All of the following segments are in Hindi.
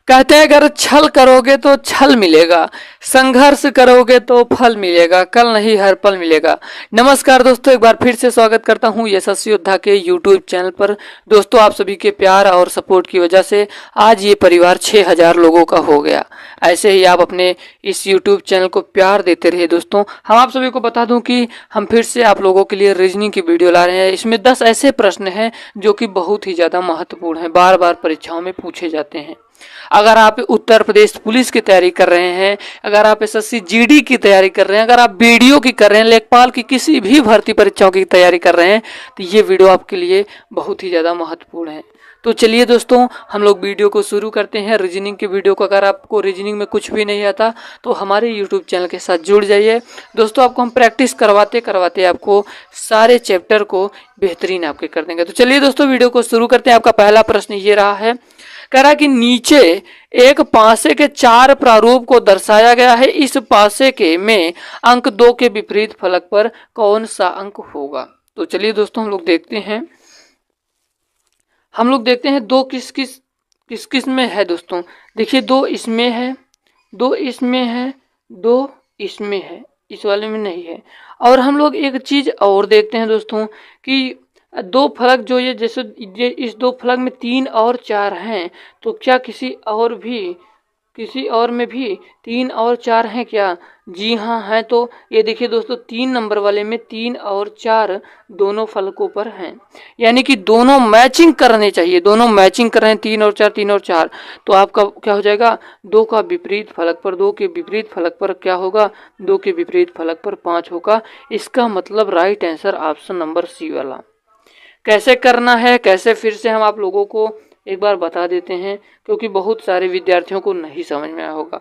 कहते हैं अगर छल करोगे तो छल मिलेगा, संघर्ष करोगे तो फल मिलेगा, कल नहीं हर पल मिलेगा। नमस्कार दोस्तों, एक बार फिर से स्वागत करता हूं यशस्वी योद्धा के यूट्यूब चैनल पर। दोस्तों, आप सभी के प्यार और सपोर्ट की वजह से आज ये परिवार 6000 लोगों का हो गया। ऐसे ही आप अपने इस यूट्यूब चैनल को प्यार देते रहिए। दोस्तों, हम आप सभी को बता दूं कि हम फिर से आप लोगों के लिए रीजनिंग की वीडियो ला रहे हैं। इसमें 10 ऐसे प्रश्न हैं जो कि बहुत ही ज़्यादा महत्वपूर्ण हैं, बार बार परीक्षाओं में पूछे जाते हैं। अगर आप उत्तर प्रदेश पुलिस की तैयारी कर रहे हैं, अगर आप एसएससी जीडी की तैयारी कर रहे हैं, अगर आप बीडीओ की कर रहे हैं, लेखपाल की किसी भी भर्ती परीक्षाओं की तैयारी कर रहे हैं, तो ये वीडियो आपके लिए बहुत ही ज़्यादा महत्वपूर्ण है। तो चलिए दोस्तों, हम लोग वीडियो को शुरू करते हैं। रीजनिंग के वीडियो को अगर आपको रीजनिंग में कुछ भी नहीं आता तो हमारे यूट्यूब चैनल के साथ जुड़ जाइए। दोस्तों, आपको हम प्रैक्टिस करवाते करवाते आपको सारे चैप्टर को बेहतरीन आपके कर देंगे। तो चलिए दोस्तों, वीडियो को शुरू करते हैं। आपका पहला प्रश्न ये रहा है, कह रहा कि नीचे एक पासे के 4 प्रारूप को दर्शाया गया है। इस पासे के में अंक 2 के विपरीत फलक पर कौन सा अंक होगा। तो चलिए दोस्तों, हम लोग देखते हैं 2 किस में है। दोस्तों देखिए, 2 इसमें है, 2 इसमें है, 2 इसमें है, इस वाले में नहीं है। और हम लोग एक चीज और देखते हैं दोस्तों कि 2 फलक जो ये जैसे ये इस 2 फलक में 3 और 4 हैं, तो क्या किसी और में भी 3 और 4 हैं क्या? जी हाँ है। तो ये देखिए दोस्तों, 3 नंबर वाले में 3 और 4 दोनों फलकों पर हैं, यानी कि दोनों मैचिंग करने चाहिए। दोनों मैचिंग कर रहे हैं, 3 और 4, 3 और 4। तो आपका क्या हो जाएगा, 2 का विपरीत फलक पर 2 के विपरीत फलक पर क्या होगा, 2 के विपरीत फलक पर 5 होगा। इसका मतलब right answer option number C वाला। कैसे करना है, कैसे फिर से हम आप लोगों को एक बार बता देते हैं, क्योंकि बहुत सारे विद्यार्थियों को नहीं समझ में आया होगा।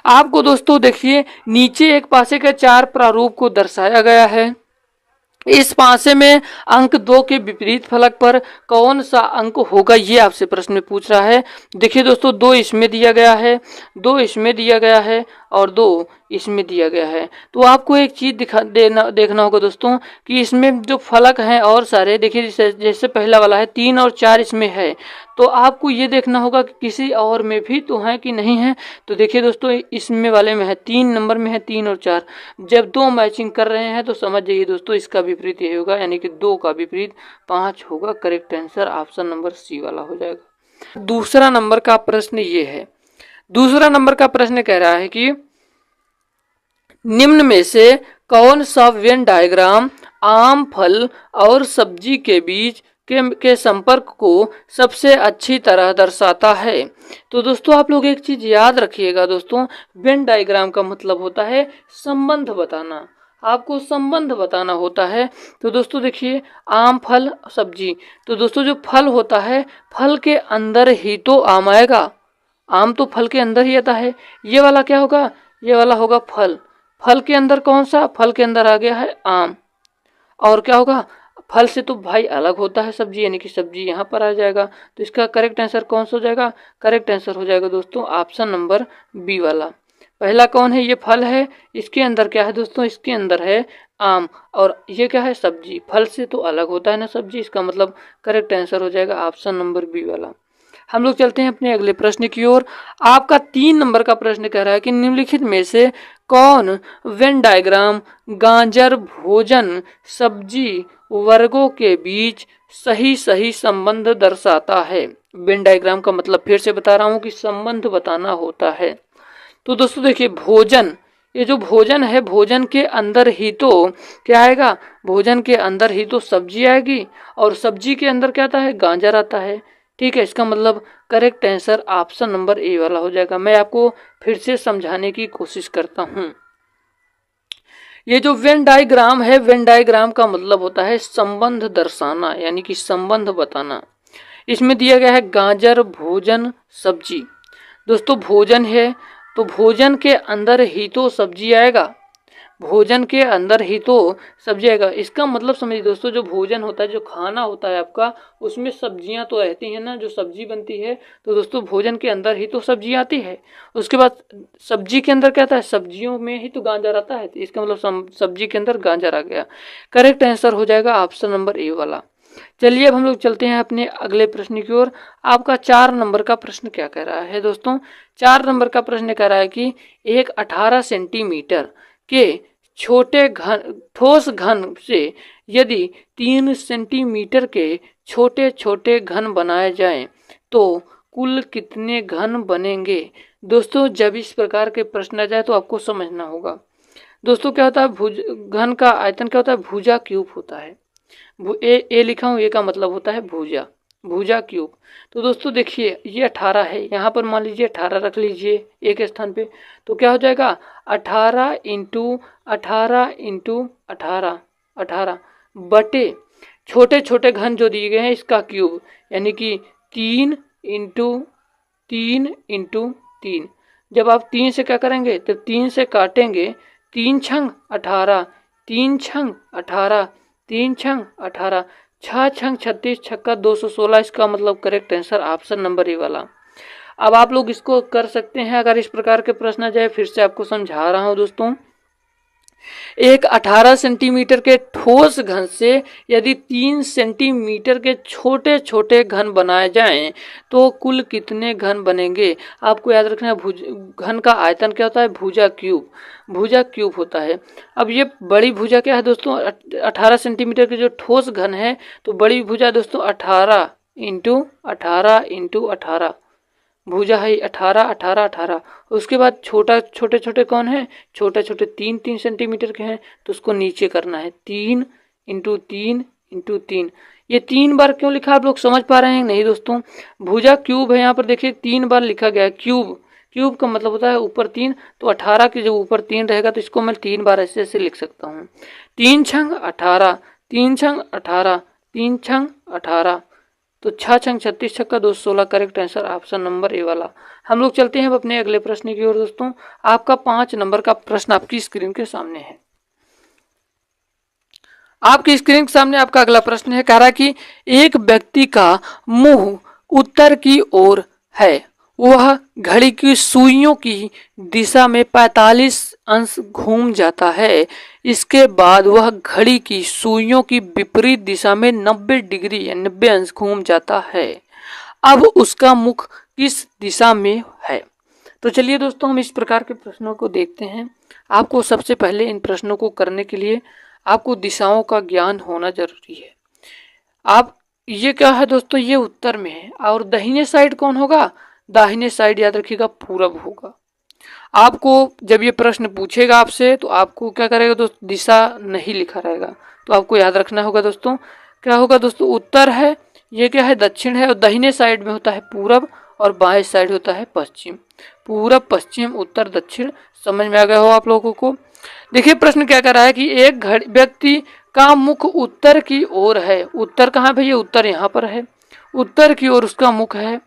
आपको दोस्तों देखिए, नीचे एक पासे के 4 प्रारूप को दर्शाया गया है। इस पासे में अंक 2 के विपरीत फलक पर कौन सा अंक होगा, ये आपसे प्रश्न में पूछ रहा है। देखिए दोस्तों, 2 इसमें दिया गया है, 2 इसमें दिया गया है और 2 इसमें दिया गया है। तो आपको एक चीज देखना होगा दोस्तों कि इसमें जो फलक हैं और सारे देखिए, जैसे पहला वाला है 3 और 4 इसमें है, तो आपको ये देखना होगा कि किसी और में भी तो है कि नहीं है। तो देखिए दोस्तों, इसमें वाले में है, 3 नंबर में है 3 और 4। जब 2 मैचिंग कर रहे हैं तो समझ जाइए दोस्तों, इसका विपरीत ये होगा, यानी कि 2 का विपरीत 5 होगा। Correct answer option number C वाला हो जाएगा। दूसरा नंबर का प्रश्न ये है, दूसरा नंबर का प्रश्न कह रहा है कि निम्न में से कौन सा वेन डायग्राम आम, फल और सब्जी के बीच के संपर्क को सबसे अच्छी तरह दर्शाता है। तो दोस्तों, आप लोग एक चीज याद रखिएगा दोस्तों, वेन डायग्राम का मतलब होता है संबंध बताना। आपको संबंध बताना होता है। तो दोस्तों देखिए, आम, फल, सब्जी। तो दोस्तों, जो फल होता है, फल के अंदर ही तो आम आएगा। आम तो फल के अंदर ही आता है। ये वाला क्या होगा, ये वाला होगा फल। फल के अंदर कौन सा, फल के अंदर आ गया है आम। और क्या होगा, फल से तो भाई अलग होता है सब्जी, यानी कि सब्जी यहाँ पर आ जाएगा। तो इसका करेक्ट आंसर कौन सा हो जाएगा, करेक्ट आंसर हो जाएगा दोस्तों ऑप्शन नंबर बी वाला। पहला कौन है, ये फल है, इसके अंदर क्या है दोस्तों, इसके अंदर है आम, और ये क्या है, सब्जी। फल से तो अलग होता है ना सब्जी, इसका मतलब करेक्ट आंसर हो जाएगा ऑप्शन नंबर बी वाला। हम लोग चलते हैं अपने अगले प्रश्न की ओर। आपका 3 नंबर का प्रश्न कह रहा है कि निम्नलिखित में से कौन वेन डायग्राम गाजर, भोजन, सब्जी वर्गों के बीच सही संबंध दर्शाता है। वेन डायग्राम का मतलब फिर से बता रहा हूं कि संबंध बताना होता है। तो दोस्तों देखिए, भोजन, ये जो भोजन है, भोजन के अंदर ही तो क्या आएगा, भोजन के अंदर ही तो सब्जी आएगी, और सब्जी के अंदर क्या आता है, गाजर आता है। ठीक है, इसका मतलब correct answer option number A वाला हो जाएगा। मैं आपको फिर से समझाने की कोशिश करता हूं। ये जो वेन डायग्राम है, वेन डायग्राम का मतलब होता है संबंध दर्शाना, यानी कि संबंध बताना। इसमें दिया गया है गाजर, भोजन, सब्जी। दोस्तों भोजन है, तो भोजन के अंदर ही तो सब्जी आएगा, भोजन के अंदर ही तो सब्जी आएगा। इसका मतलब समझिए दोस्तों, जो भोजन होता है, जो खाना होता है आपका, उसमें सब्जियां तो रहती हैं ना, जो सब्जी बनती है। तो दोस्तों भोजन के अंदर ही तो सब्जी आती है। उसके बाद सब्जी के अंदर क्या आता है, सब्जियों में ही तो गाजर आता है। तो इसका मतलब सब्जी के अंदर गाजर आ गया। करेक्ट आंसर हो जाएगा ऑप्शन नंबर ए वाला। चलिए अब हम लोग चलते हैं अपने अगले प्रश्न की ओर। आपका 4 नंबर का प्रश्न क्या कह रहा है दोस्तों? 4 नंबर का प्रश्न कह रहा है कि एक 18 सेंटीमीटर के छोटे घन ठोस घन से यदि 3 सेंटीमीटर के छोटे छोटे घन बनाए जाएं तो कुल कितने घन बनेंगे? दोस्तों जब इस प्रकार के प्रश्न आ जाए तो आपको समझना होगा। दोस्तों क्या होता है, भुज घन का आयतन क्या होता है? भुजा क्यूब होता है। ए लिखा हूँ, ए का मतलब होता है भुजा, भुजा क्यूब। तो दोस्तों देखिए ये 18 है, यहाँ पर मान लीजिए 18 रख लीजिए एक स्थान पे, तो क्या हो जाएगा 18 इंटू 18 इंटू 18 18 बटे छोटे छोटे घन जो दिए गए हैं इसका क्यूब, यानी कि 3 इंटू 3 इंटू 3। जब आप 3 से क्या करेंगे तो 3 से काटेंगे, 3 छंग 18, 3 छंग 18, 3 छंग 18, 6 छंग 36, छक्का 216। इसका मतलब correct answer option number A वाला। अब आप लोग इसको कर सकते हैं अगर इस प्रकार के प्रश्न आ जाए। फिर से आपको समझा रहा हूं दोस्तों, एक 18 सेंटीमीटर के ठोस घन से यदि 3 सेंटीमीटर के छोटे छोटे घन बनाए जाएं तो कुल कितने घन बनेंगे? आपको याद रखना है घन का आयतन क्या होता है? भुजा क्यूब, भुजा क्यूब होता है। अब ये बड़ी भुजा क्या है दोस्तों? 18 सेंटीमीटर के जो ठोस घन है, तो बड़ी भुजा दोस्तों 18 इंटू 18 इंटू 18 भुजा है 18 18 18। उसके बाद छोटा छोटे छोटे कौन है? छोटे छोटे 3 3 सेंटीमीटर के हैं, तो उसको नीचे करना है 3 इंटू 3 इंटू 3। ये 3 बार क्यों लिखा, आप लोग समझ पा रहे हैं नहीं दोस्तों? भुजा क्यूब है, यहाँ पर देखिए 3 बार लिखा गया है क्यूब। क्यूब का मतलब होता है ऊपर 3, तो 18 के जो ऊपर 3 रहेगा तो इसको मैं 3 बार ऐसे ऐसे लिख सकता हूँ। 3 छंग 18, 3 छंग 18, 3 छंग 18, तो 6 छंग 36, छक्का 216। Correct answer option number A वाला। हम लोग चलते हैं अब अपने अगले प्रश्न की ओर दोस्तों। आपका 5 नंबर का प्रश्न आपकी स्क्रीन के सामने है। आपकी स्क्रीन के सामने आपका अगला प्रश्न है, कह रहा है कि एक व्यक्ति का मुंह उत्तर की ओर है, वह घड़ी की सुइयों की दिशा में 45 अंश घूम जाता है। इसके बाद वह घड़ी की सुइयों की विपरीत दिशा में 90 डिग्री या 90 अंश घूम जाता है। अब उसका मुख किस दिशा में है? तो चलिए दोस्तों हम इस प्रकार के प्रश्नों को देखते हैं। आपको सबसे पहले इन प्रश्नों को करने के लिए आपको दिशाओं का ज्ञान होना जरूरी है। आप ये क्या है दोस्तों, ये उत्तर में है और दाहिने साइड कौन होगा? दाहिने साइड याद रखिएगा पूरब होगा। आपको जब ये प्रश्न पूछेगा आपसे तो आपको क्या करेगा दोस्तों, दिशा नहीं लिखा रहेगा, तो आपको याद रखना होगा दोस्तों क्या होगा दोस्तों, उत्तर है, ये क्या है दक्षिण है, और दाहिने साइड में होता है पूरब और बाएं साइड होता है पश्चिम। पूरब पश्चिम उत्तर दक्षिण, समझ में आ गया हो आप लोगों को? देखिए प्रश्न क्या कर रहा है कि एक व्यक्ति का मुख उत्तर की ओर है। उत्तर कहाँ भैया? उत्तर यहाँ पर है, उत्तर की ओर उसका मुख है।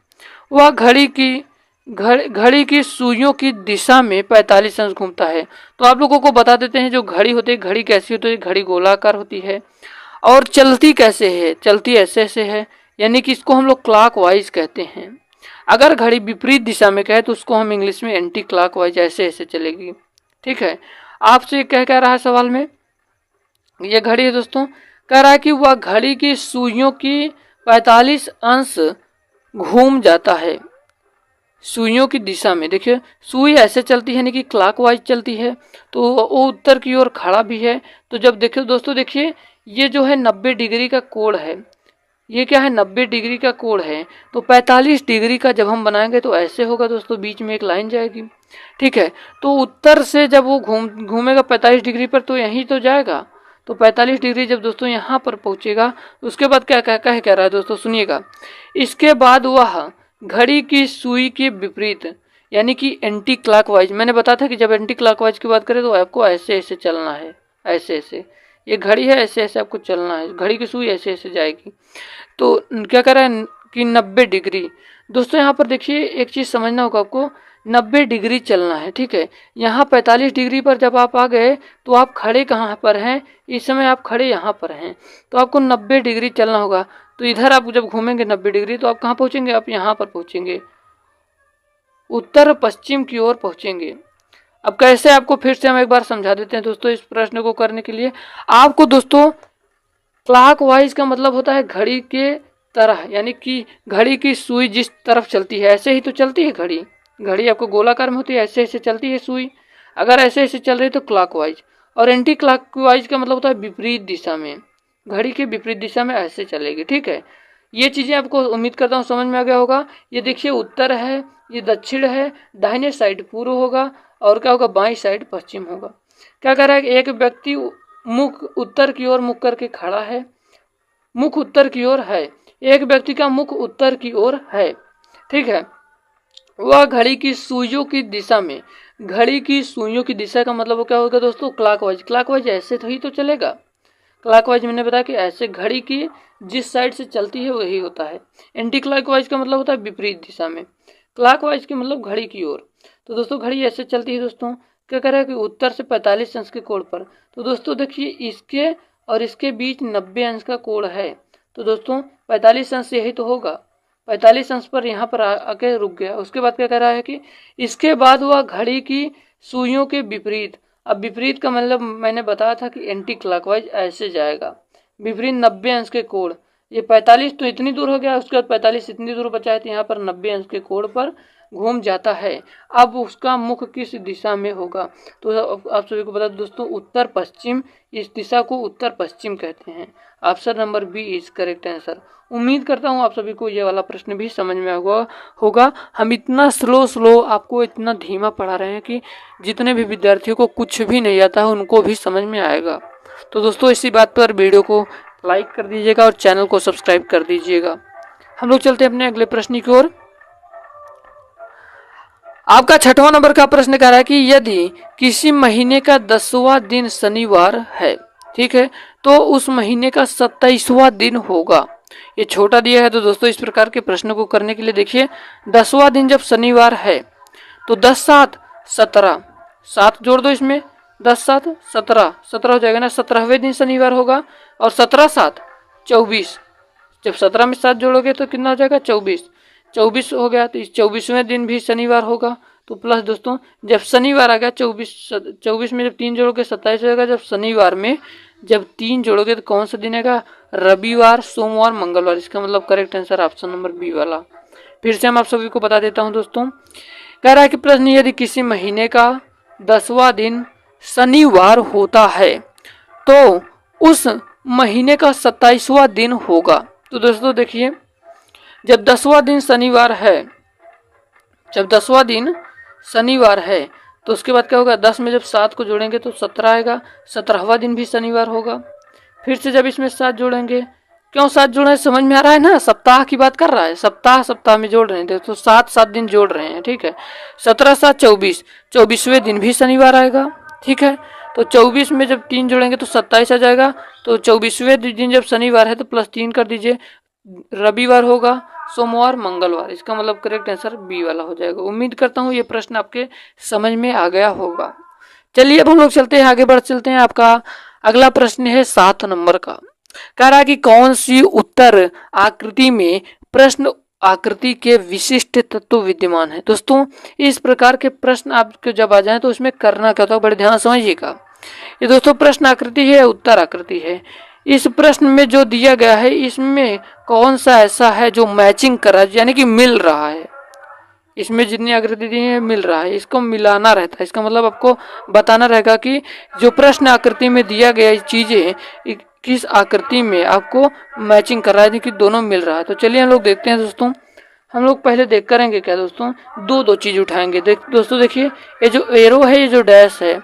वह घड़ी की सुइयों की दिशा में 45 अंश घूमता है। तो आप लोगों को बता देते हैं जो घड़ी होती है, घड़ी कैसी होती है? घड़ी गोलाकार होती है। और चलती कैसे है? चलती ऐसे ऐसे है, यानी कि इसको हम लोग क्लॉकवाइज कहते हैं। अगर घड़ी विपरीत दिशा में कहे तो उसको हम इंग्लिश में एंटी क्लॉकवाइज, ऐसे ऐसे चलेगी। ठीक है, आपसे क्या कह रहा है सवाल में? ये घड़ी है दोस्तों, कह रहा है कि वह घड़ी की सुइयों की 45 अंश घूम जाता है, सुइयों की दिशा में। देखिए सुई ऐसे चलती है, यानी कि क्लॉकवाइज चलती है, तो वो उत्तर की ओर खड़ा भी है। तो जब देखिए दोस्तों, देखिए ये जो है 90 डिग्री का कोण है, ये क्या है 90 डिग्री का कोण है, तो 45 डिग्री का जब हम बनाएंगे तो ऐसे होगा दोस्तों, बीच में एक लाइन जाएगी। ठीक है, तो उत्तर से जब वो घूमेगा 45 डिग्री पर तो यहीं तो जाएगा, तो 45 डिग्री जब दोस्तों यहाँ पर पहुँचेगा, उसके बाद क्या कह रहा है दोस्तों, सुनिएगा। इसके बाद वह घड़ी की सुई के विपरीत, यानी कि एंटी क्लॉकवाइज, मैंने बताया था कि जब एंटी क्लॉकवाइज की बात करें तो आपको ऐसे ऐसे चलना है, ऐसे ऐसे, ये घड़ी है ऐसे ऐसे आपको चलना है, घड़ी की सुई ऐसे ऐसे जाएगी। तो क्या कर रहा है कि 90 डिग्री। दोस्तों यहाँ पर देखिए एक चीज़ समझना होगा आपको, 90 डिग्री चलना है। ठीक है, यहाँ 45 डिग्री पर जब आप आ गए तो आप खड़े कहाँ पर हैं? इस समय आप खड़े यहाँ पर हैं, तो आपको 90 डिग्री चलना होगा। तो इधर आप जब घूमेंगे 90 डिग्री तो आप कहाँ पहुँचेंगे? आप यहाँ पर पहुँचेंगे, उत्तर पश्चिम की ओर पहुँचेंगे। अब कैसे, आपको फिर से हम एक बार समझा देते हैं दोस्तों। इस प्रश्न को करने के लिए आपको दोस्तों क्लॉकवाइज का मतलब होता है घड़ी के तरह, यानी कि घड़ी की सुई जिस तरफ चलती है ऐसे ही तो चलती है घड़ी। घड़ी आपको गोलाकार में होती है, ऐसे ऐसे चलती है सुई, अगर ऐसे ऐसे चल रही है तो क्लॉकवाइज। और एंटी क्लॉकवाइज का मतलब होता है विपरीत दिशा में, घड़ी के विपरीत दिशा में ऐसे चलेगी। ठीक है, ये चीज़ें आपको उम्मीद करता हूँ समझ में आ गया होगा। ये देखिए उत्तर है, ये दक्षिण है, दाहिने साइड पूर्व होगा, और क्या होगा बाईं साइड पश्चिम होगा। क्या कह रहा है कि एक व्यक्ति मुख उत्तर की ओर मुख करके खड़ा है, मुख उत्तर की ओर है, एक व्यक्ति का मुख उत्तर की ओर है। ठीक है, वह घड़ी की सुइयों की दिशा में, घड़ी की सुइयों की दिशा का मतलब वो क्या होगा दोस्तों, क्लॉकवाइज। क्लॉकवाइज ऐसे तो ही तो चलेगा, क्लॉकवाइज मैंने बताया कि ऐसे घड़ी की जिस साइड से चलती है वही होता है। एंटी क्लॉकवाइज का मतलब होता है विपरीत दिशा में, क्लॉकवाइज की मतलब घड़ी की ओर। तो दोस्तों घड़ी ऐसे चलती है दोस्तों, क्या कह रहा है कि उत्तर से 45 अंश के कोण पर। तो दोस्तों देखिए इसके और इसके बीच 90 अंश का कोण है, तो दोस्तों 45 अंश यही तो होगा, 45 अंश पर यहाँ पर आके रुक गया। उसके बाद क्या कह रहा है कि इसके बाद वह घड़ी की सुइयों के विपरीत। अब विपरीत का मतलब मैंने बताया था कि एंटी क्लॉकवाइज ऐसे जाएगा, विपरीत 90 अंश के कोण। ये 45 तो इतनी दूर हो गया, उसके बाद 45 इतनी दूर बचा है, तो यहाँ पर 90 अंश के कोण पर घूम जाता है। अब उसका मुख किस दिशा में होगा, तो आप सभी को बता दो दोस्तों उत्तर पश्चिम, इस दिशा को उत्तर पश्चिम कहते हैं। Option number B is correct answer. उम्मीद करता हूँ आप सभी को ये वाला प्रश्न भी समझ में होगा। हम इतना स्लो आपको इतना धीमा पढ़ा रहे हैं कि जितने भी विद्यार्थियों को कुछ भी नहीं आता है उनको भी समझ में आएगा। तो दोस्तों इसी बात पर वीडियो को लाइक कर दीजिएगा और चैनल को सब्सक्राइब कर दीजिएगा। हम लोग चलते हैं अपने अगले प्रश्न की ओर। आपका 6वां नंबर का प्रश्न कह रहा है कि यदि किसी महीने का 10वां दिन शनिवार है, ठीक है, तो उस महीने का 27वां दिन होगा। ये छोटा दिया है, तो दोस्तों इस प्रकार के प्रश्न को करने के लिए देखिए 10वां दिन जब शनिवार है तो 10 7 17, 7 जोड़ दो इसमें, 10 7 17, 17 हो जाएगा ना, 17वें दिन शनिवार होगा। और 17 7 24, जब 17 में 7 जोड़ोगे तो कितना हो जाएगा 24, 24 हो गया। तो इस 24वें दिन भी शनिवार होगा। तो प्लस दोस्तों जब शनिवार आ गया 24 में जब 3 जोड़ोगे 27 हो जाएगा। जब शनिवार में जब 3 जोड़ोगे तो कौन सा दिन आएगा, रविवार, सोमवार, मंगलवार। इसका मतलब correct answer option number B वाला। फिर से हम आप सभी को बता देता हूं दोस्तों, कह रहा है कि प्रश्न यदि किसी महीने का 10वां दिन शनिवार होता है तो उस महीने का 27वां दिन होगा। तो दोस्तों देखिए जब 10वां दिन शनिवार है, जब 10वां दिन शनिवार है तो उसके बाद क्या होगा, 10 में जब 7 को जोड़ेंगे तो 17 आएगा, 17वां दिन भी शनिवार होगा। फिर से जब इसमें 7 जोड़ेंगे, क्यों 7 जोड़े समझ में आ रहा है ना, सप्ताह की बात कर रहा है, सप्ताह सप्ताह में जोड़ रहे हैं, तो 7 दिन जोड़ रहे हैं। ठीक है, 17 7 24, 24वें दिन भी शनिवार आएगा। ठीक है, तो 24 में जब 3 जोड़ेंगे तो 27 आ जाएगा। तो 24वें दिन जब शनिवार है तो प्लस 3 कर दीजिए, रविवार होगा, सोमवार, मंगलवार। इसका मतलब करेक्ट आंसर बी वाला हो जाएगा। उम्मीद करता हूँ ये प्रश्न आपके समझ में आ गया होगा। चलिए अब हम लोग चलते हैं, आगे बढ़ चलते हैं। आपका अगला प्रश्न है 7 नंबर का, कह रहा है कि कौन सी उत्तर आकृति में प्रश्न आकृति के विशिष्ट तत्व विद्यमान है। दोस्तों इस प्रकार के प्रश्न आपके जब आ जाए तो उसमें करना क्या होता है, बड़े ध्यान समझिएगा। ये दोस्तों प्रश्न आकृति है, उत्तर आकृति है। इस प्रश्न में जो दिया गया है इसमें कौन सा ऐसा है जो मैचिंग कर रहा है, यानी कि मिल रहा है। इसमें जितनी आकृति दी है मिल रहा है, इसको मिलाना रहता है। इसका मतलब आपको बताना रहेगा कि जो प्रश्न आकृति में दिया गया चीजें किस आकृति में आपको मैचिंग कर रहा है, कि दोनों मिल रहा है। तो चलिए हम लोग देखते हैं दोस्तों। हम लोग पहले देख करेंगे क्या दोस्तों, दो चीज उठाएंगे। दोस्तों देखिए ये जो एरो है, ये जो डैश है,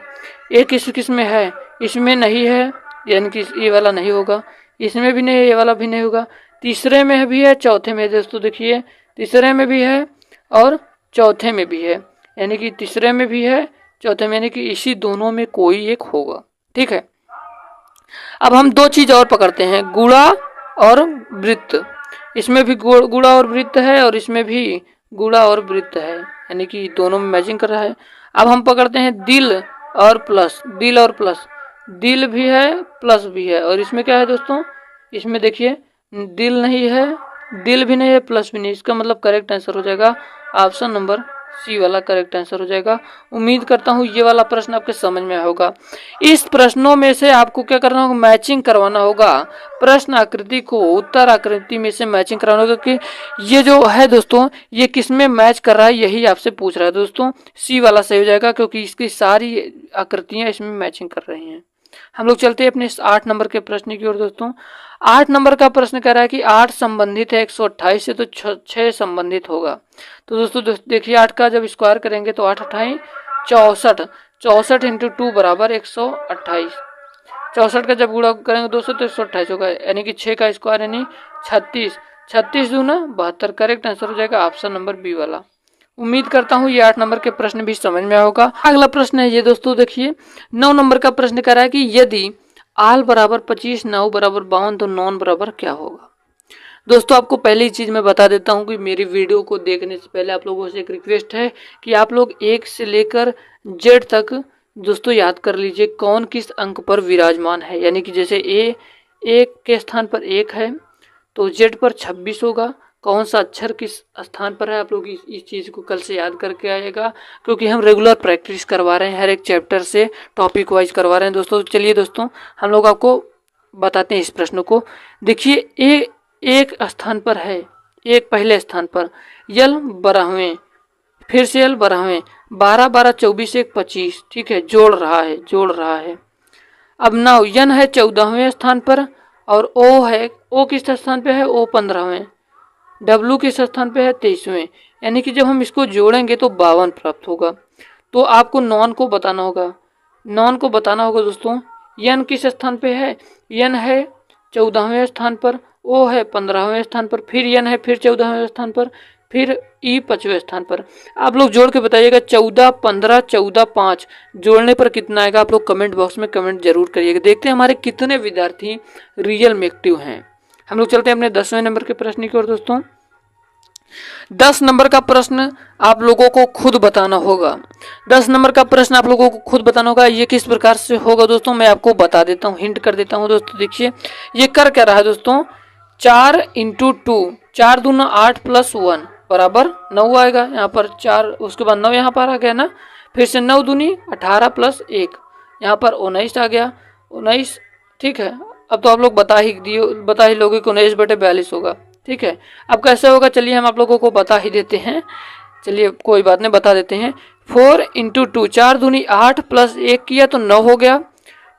ये किस में है, इसमें नहीं है, यानी कि ये वाला नहीं होगा, इसमें भी नहीं है, ये वाला भी नहीं होगा। तीसरे में भी है, चौथे में दोस्तों देखिए तीसरे में भी है और चौथे में भी है, यानी कि तीसरे में भी है, चौथे में, यानी कि इसी दोनों में कोई एक होगा। ठीक है, अब हम 2 चीज और पकड़ते हैं, गुणा और वृत्त। इसमें भी गुणा और वृत्त है और इसमें भी गुणा और वृत्त है, यानी कि दोनों में मैचिंग कर रहा है। अब हम पकड़ते हैं दिल और प्लस, दिल और प्लस, दिल भी है प्लस भी है। और इसमें क्या है दोस्तों, इसमें देखिए दिल नहीं है, दिल भी नहीं है, प्लस भी नहीं। इसका मतलब करेक्ट आंसर हो जाएगा ऑप्शन नंबर सी वाला करेक्ट आंसर हो जाएगा। उम्मीद करता हूँ ये वाला प्रश्न आपके समझ में होगा। इस प्रश्नों में से आपको क्या करना होगा, मैचिंग करवाना होगा। प्रश्न आकृति को उत्तर आकृति में से मैचिंग करवाना होगा कि ये जो है दोस्तों ये किस में मैच कर रहा है, यही आपसे पूछ रहा है दोस्तों। सी वाला सही हो जाएगा क्योंकि इसकी सारी आकृतियां इसमें मैचिंग कर रही हैं। हम लोग चलते हैं अपने 8 नंबर के प्रश्न की ओर दोस्तों। 8 नंबर का प्रश्न कह रहा है कि 8 संबंधित है 128 से, तो 6 संबंधित होगा। तो दोस्तों देखिए 8 का जब स्क्वायर करेंगे तो 8 अट्ठाई 64, 64 इंटू 2 बराबर 128। 64 का जब गुणा करेंगे दोस्तों तो 128 होगा, यानी कि 6 का स्क्वायर यानी 36, 36 दूना 72। करेक्ट आंसर हो जाएगा ऑप्शन नंबर बी वाला। उम्मीद करता हूँ ये 8 नंबर के प्रश्न भी समझ में होगा। अगला प्रश्न है ये दोस्तों, देखिए 9 नंबर का प्रश्न कह रहा है कि यदि आल बराबर 25, 9 बराबर 52 तो नॉन बराबर क्या होगा। दोस्तों आपको पहले ही चीज़ मैं बता देता हूँ कि मेरी वीडियो को देखने से पहले आप लोगों से एक रिक्वेस्ट है कि आप लोग 1 से लेकर Z तक दोस्तों याद कर लीजिए कौन किस अंक पर विराजमान है। यानी कि जैसे A 1 के स्थान पर 1 है तो Z पर 26 होगा। कौन सा अक्षर किस स्थान पर है, आप लोग इस चीज़ को कल से याद करके आएगा, क्योंकि हम रेगुलर प्रैक्टिस करवा रहे हैं, हर एक चैप्टर से टॉपिक वाइज करवा रहे हैं दोस्तों। चलिए दोस्तों हम लोग आपको बताते हैं इस प्रश्न को। देखिए एक स्थान पर है, एक पहले स्थान पर यल 12वें, फिर से यल 12वें, 12 12 24 1 25, ठीक है, जोड़ रहा है। अब नाउ यन है 14वें स्थान पर और ओ है, ओ किस स्थान पे है, ओ 15वें, डब्लू किस स्थान पे है 23वें, यानी कि जब हम इसको जोड़ेंगे तो 52 प्राप्त होगा। तो आपको नॉन को बताना होगा दोस्तों। यन किस स्थान पे है, यन है 14वें स्थान पर, ओ है 15वें स्थान पर, फिर यन है फिर 14वें स्थान पर, फिर ई 5वें स्थान पर। आप लोग जोड़ के बताइएगा 14 15 14 5 जोड़ने पर कितना आएगा, आप लोग कमेंट बॉक्स में कमेंट जरूर करिएगा। देखते हैं हमारे कितने विद्यार्थी रियल में एक्टिव हैं। हम लोग चलते हैं अपने 10वें नंबर के प्रश्न की ओर दोस्तों। 10 नंबर का प्रश्न आप लोगों को खुद बताना होगा। 10 नंबर का प्रश्न आप लोगों को खुद बताना होगा। ये किस प्रकार से होगा दोस्तों, मैं आपको बता देता हूँ, हिंट कर देता हूँ दोस्तों। देखिए ये कर क्या रहा है दोस्तों, 4 इंटू 2, 4 दूना 8 प्लस 1 बराबर 9 आएगा। यहाँ पर 4, उसके बाद 9 यहाँ पर आ गया ना, फिर से 9 दूनी 18 प्लस 1, यहाँ पर 19 आ गया, 19, ठीक है। अब तो आप लोग बता ही लोगे कि 19/42 होगा, ठीक है। अब कैसे होगा, चलिए हम आप लोगों को बता ही देते हैं, चलिए कोई बात नहीं बता देते हैं। 4 इंटू 2, 4 दूनी 8 प्लस 1 किया तो 9 हो गया,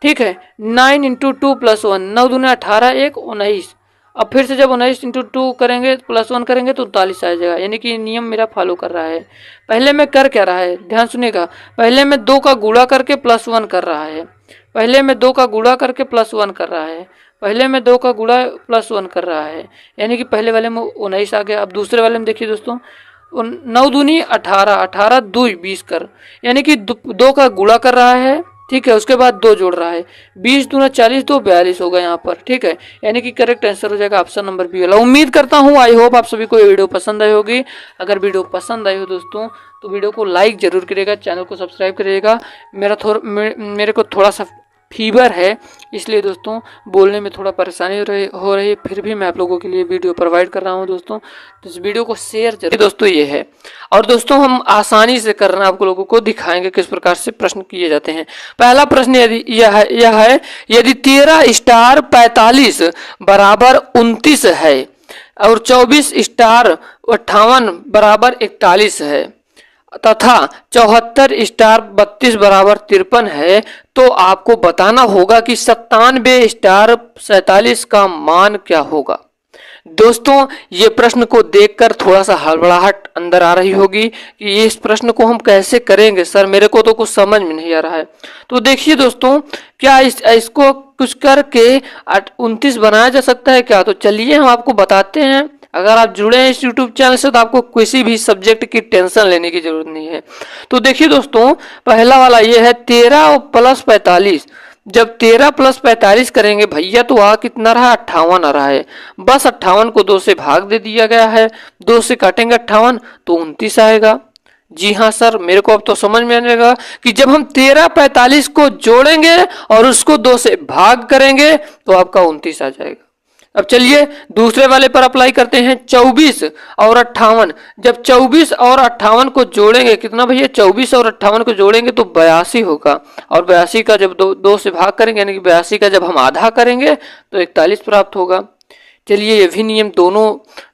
ठीक है। 9 इंटू 2 प्लस 1, 9 दूनी 18 1 19। अब फिर से जब 19 इंटू 2 करेंगे प्लस 1 करेंगे तो 39 आ जाएगा, यानी कि नियम मेरा फॉलो कर रहा है। पहले में कर क्या रहा है, ध्यान सुनिएगा, पहले में 2 का गुणा करके प्लस 1 कर रहा है, पहले में 2 का गुणा करके प्लस 1 कर रहा है, पहले में 2 का गुणा प्लस 1 कर रहा है, यानी कि पहले वाले में 19 आ गया। अब दूसरे वाले में देखिए दोस्तों, 9 दूनी 18, 18 2 20 कर, यानी कि 2 का गुणा कर रहा है, ठीक है, उसके बाद 2 जोड़ रहा है, 20 दूना 40 तो 42 होगा यहाँ पर, ठीक है, यानी कि करेक्ट आंसर हो जाएगा ऑप्शन नंबर बी वाला। उम्मीद करता हूँ, आई होप आप सभी को ये वीडियो पसंद आई होगी। अगर वीडियो पसंद आई हो दोस्तों तो वीडियो को लाइक जरूर करिएगा, चैनल को सब्सक्राइब करिएगा। मेरे को थोड़ा सा फीवर है, इसलिए दोस्तों बोलने में थोड़ा परेशानी हो रही है, फिर भी मैं आप लोगों के लिए वीडियो प्रोवाइड कर रहा हूं दोस्तों। तो इस वीडियो को शेयर जरूर दोस्तों, ये है। और दोस्तों हम आसानी से करना आप लोगों को दिखाएंगे किस प्रकार से प्रश्न किए जाते हैं। पहला प्रश्न यह है, यदि 13 स्टार 45 बराबर 29 है और 24 स्टार 58 बराबर 41 है तथा 74 स्टार 32 बराबर 53 है, तो आपको बताना होगा कि 97 स्टार 47 का मान क्या होगा। दोस्तों ये प्रश्न को देखकर थोड़ा सा हड़बड़ाहट अंदर आ रही होगी कि इस प्रश्न को हम कैसे करेंगे सर, मेरे को तो कुछ समझ में नहीं आ रहा है। तो देखिए दोस्तों, क्या इसको कुछ करके 29 बनाया जा सकता है क्या, तो चलिए हम आपको बताते हैं। अगर आप जुड़े हैं इस YouTube चैनल से तो आपको किसी भी सब्जेक्ट की टेंशन लेने की जरूरत नहीं है। तो देखिए दोस्तों, पहला वाला ये है 13 प्लस 45। जब 13 प्लस 45 करेंगे भैया तो आ कितना रहा, 58 आ रहा है। बस 58 को 2 से भाग दे दिया गया है, 2 से काटेंगे 58 तो 29 आएगा। जी हाँ सर, मेरे को अब तो समझ में आएगा कि जब हम 13 45 को जोड़ेंगे और उसको 2 से भाग करेंगे तो आपका 29 आ जाएगा। अब चलिए दूसरे वाले पर अप्लाई करते हैं। 24 और 58, जब 24 और 58 को जोड़ेंगे कितना भैया, 24 और 58 को जोड़ेंगे तो 82 होगा, और 82 का जब दो से भाग करेंगे यानी कि 82 का जब हम आधा करेंगे तो 41 प्राप्त होगा। चलिए ये भी नियम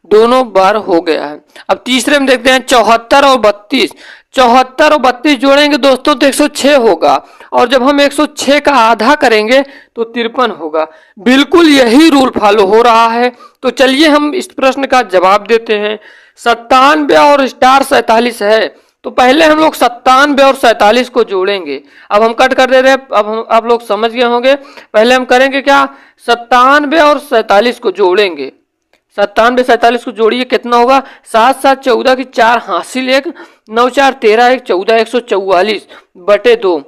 दोनों बार हो गया है। अब तीसरे में देखते हैं 74 और 32, 74 और 32 जोड़ेंगे दोस्तों तो 106 होगा, और जब हम 106 का आधा करेंगे तो 53 होगा। बिल्कुल यही रूल फॉलो हो रहा है। तो चलिए हम इस प्रश्न का जवाब देते हैं। 97 और स्टार 47 है, तो पहले हम लोग 97 और 47 को जोड़ेंगे। अब हम कट कर दे रहे हैं, अब हम आप लोग समझ गए होंगे। पहले हम करेंगे क्या, 97 और 47 को जोड़ेंगे। 97 47 को जोड़िए, कितना होगा, 7 7 14 की 4 हासिल 1, 9 4 13 1 14, 144 बटे 2।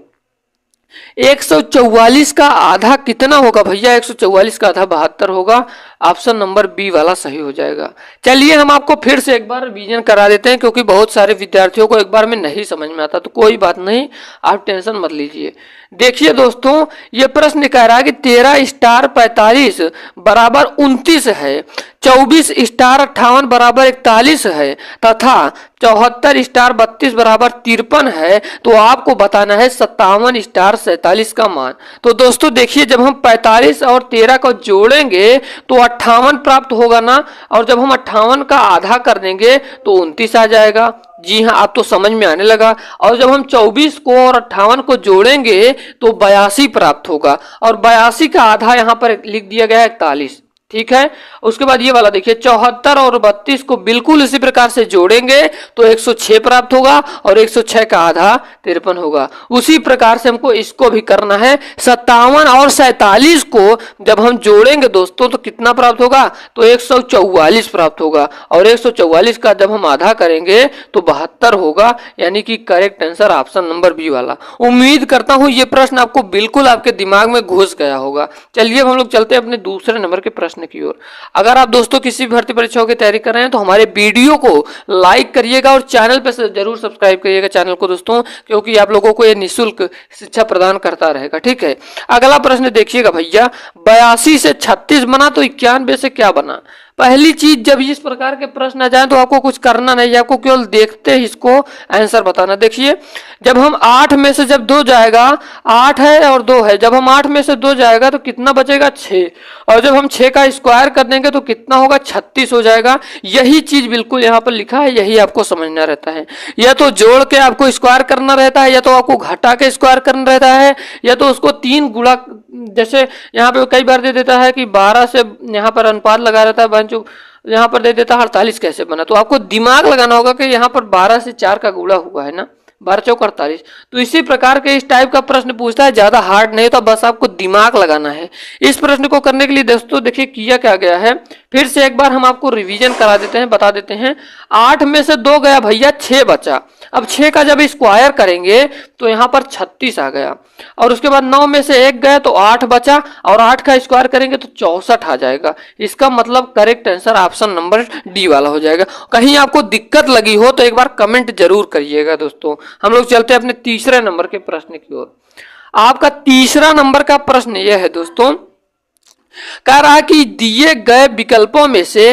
144 का आधा कितना होगा भैया, 144 का आधा 72 होगा। ऑप्शन नंबर बी वाला सही हो जाएगा। चलिए हम आपको फिर से एक बार रिवीजन करा देते हैं, क्योंकि बहुत सारे विद्यार्थियों को एक बार में नहीं समझ में आता, तो कोई बात नहीं, आप टेंशन मत लीजिए। देखिए दोस्तों, ये प्रश्न कह रहा है कि 13 स्टार 45 बराबर 29 है, 24 स्टार 58 बराबर 41 है, तथा 74 स्टार 32 बराबर 53 है। तो आपको बताना है 57 स्टार 47 का मान। तो दोस्तों देखिए, जब हम 45 और 13 को जोड़ेंगे तो 58 प्राप्त होगा ना, और जब हम 58 का आधा कर देंगे तो 29 आ जाएगा। जी हाँ, आप तो समझ में आने लगा। और जब हम 24 को और 58 को जोड़ेंगे तो 82 प्राप्त होगा, और 82 का आधा यहाँ पर लिख दिया गया है 41। ठीक है, उसके बाद ये वाला देखिए, 74 और 32 को बिल्कुल इसी प्रकार से जोड़ेंगे तो 106 प्राप्त होगा, और 106 का आधा 53 होगा। उसी प्रकार से हमको इसको भी करना है। 57 और 47 को जब हम जोड़ेंगे दोस्तों तो कितना प्राप्त होगा, तो 144 प्राप्त होगा, और 144 का जब हम आधा करेंगे तो 72 होगा, यानी कि correct answer option number B वाला। उम्मीद करता हूं ये प्रश्न आपको बिल्कुल आपके दिमाग में घुस गया होगा। चलिए हम लोग चलते हैं अपने दूसरे नंबर के प्रश्न की ओर। अगर आप दोस्तों किसी भर्ती परीक्षाओं की तैयारी कर रहे हैं तो हमारे वीडियो को लाइक करिएगा, और चैनल पे जरूर सब्सक्राइब करिएगा चैनल को दोस्तों, क्योंकि आप लोगों को ये निःशुल्क शिक्षा प्रदान करता रहेगा। ठीक है, अगला प्रश्न देखिएगा भैया, 82 से 36 बना तो 91 से क्या बना। पहली चीज, जब इस प्रकार के प्रश्न आ जाए तो आपको कुछ करना नहीं, आपको केवल देखते ही इसको आंसर बताना। देखिए, जब हम 8 में से जब 2 जाएगा, 8 है और 2 है, जब हम 8 में से 2 जाएगा तो कितना बचेगा, 6, और जब हम 6 का स्क्वायर कर देंगे तो कितना होगा, 36 हो जाएगा। यही चीज बिल्कुल यहाँ पर लिखा है, यही आपको समझना रहता है। या तो जोड़ के आपको स्क्वायर करना रहता है, या तो आपको घटा के स्क्वायर करना रहता है, या तो उसको 3 गुणा, जैसे यहाँ पे कई बार दे देता है कि 12 से यहाँ पर अनुपात लगा रहता है, यहाँ पर दे देता है 48 कैसे बना। तो आपको दिमाग लगाना होगा कि यहाँ पर 12 से 4 का गुणा हुआ है ना, 12 चौक 48। तो इसी प्रकार के इस टाइप का प्रश्न पूछता है, ज्यादा हार्ड नहीं, तो बस आपको दिमाग लगाना है। इस प्रश्न को करने के लिए दोस्तों देखिए किया क्या गया है, फिर से एक बार हम आपको रिवीजन करा देते हैं, बता देते हैं। 8 में से 2 गया भैया, 6 बचा। अब 6 का जब स्क्वायर करेंगे तो यहाँ पर 36 आ गया, और उसके बाद 9 में से 1 गया तो 8 बचा, और 8 का स्क्वायर करेंगे तो 64 आ जाएगा। इसका मतलब correct answer option number D वाला हो जाएगा। कहीं आपको दिक्कत लगी हो तो एक बार कमेंट जरूर करिएगा दोस्तों। हम लोग चलते हैं अपने तीसरे नंबर के प्रश्न की ओर। आपका तीसरा नंबर का प्रश्न यह है दोस्तों, कह रहा कि दिए गए विकल्पों में से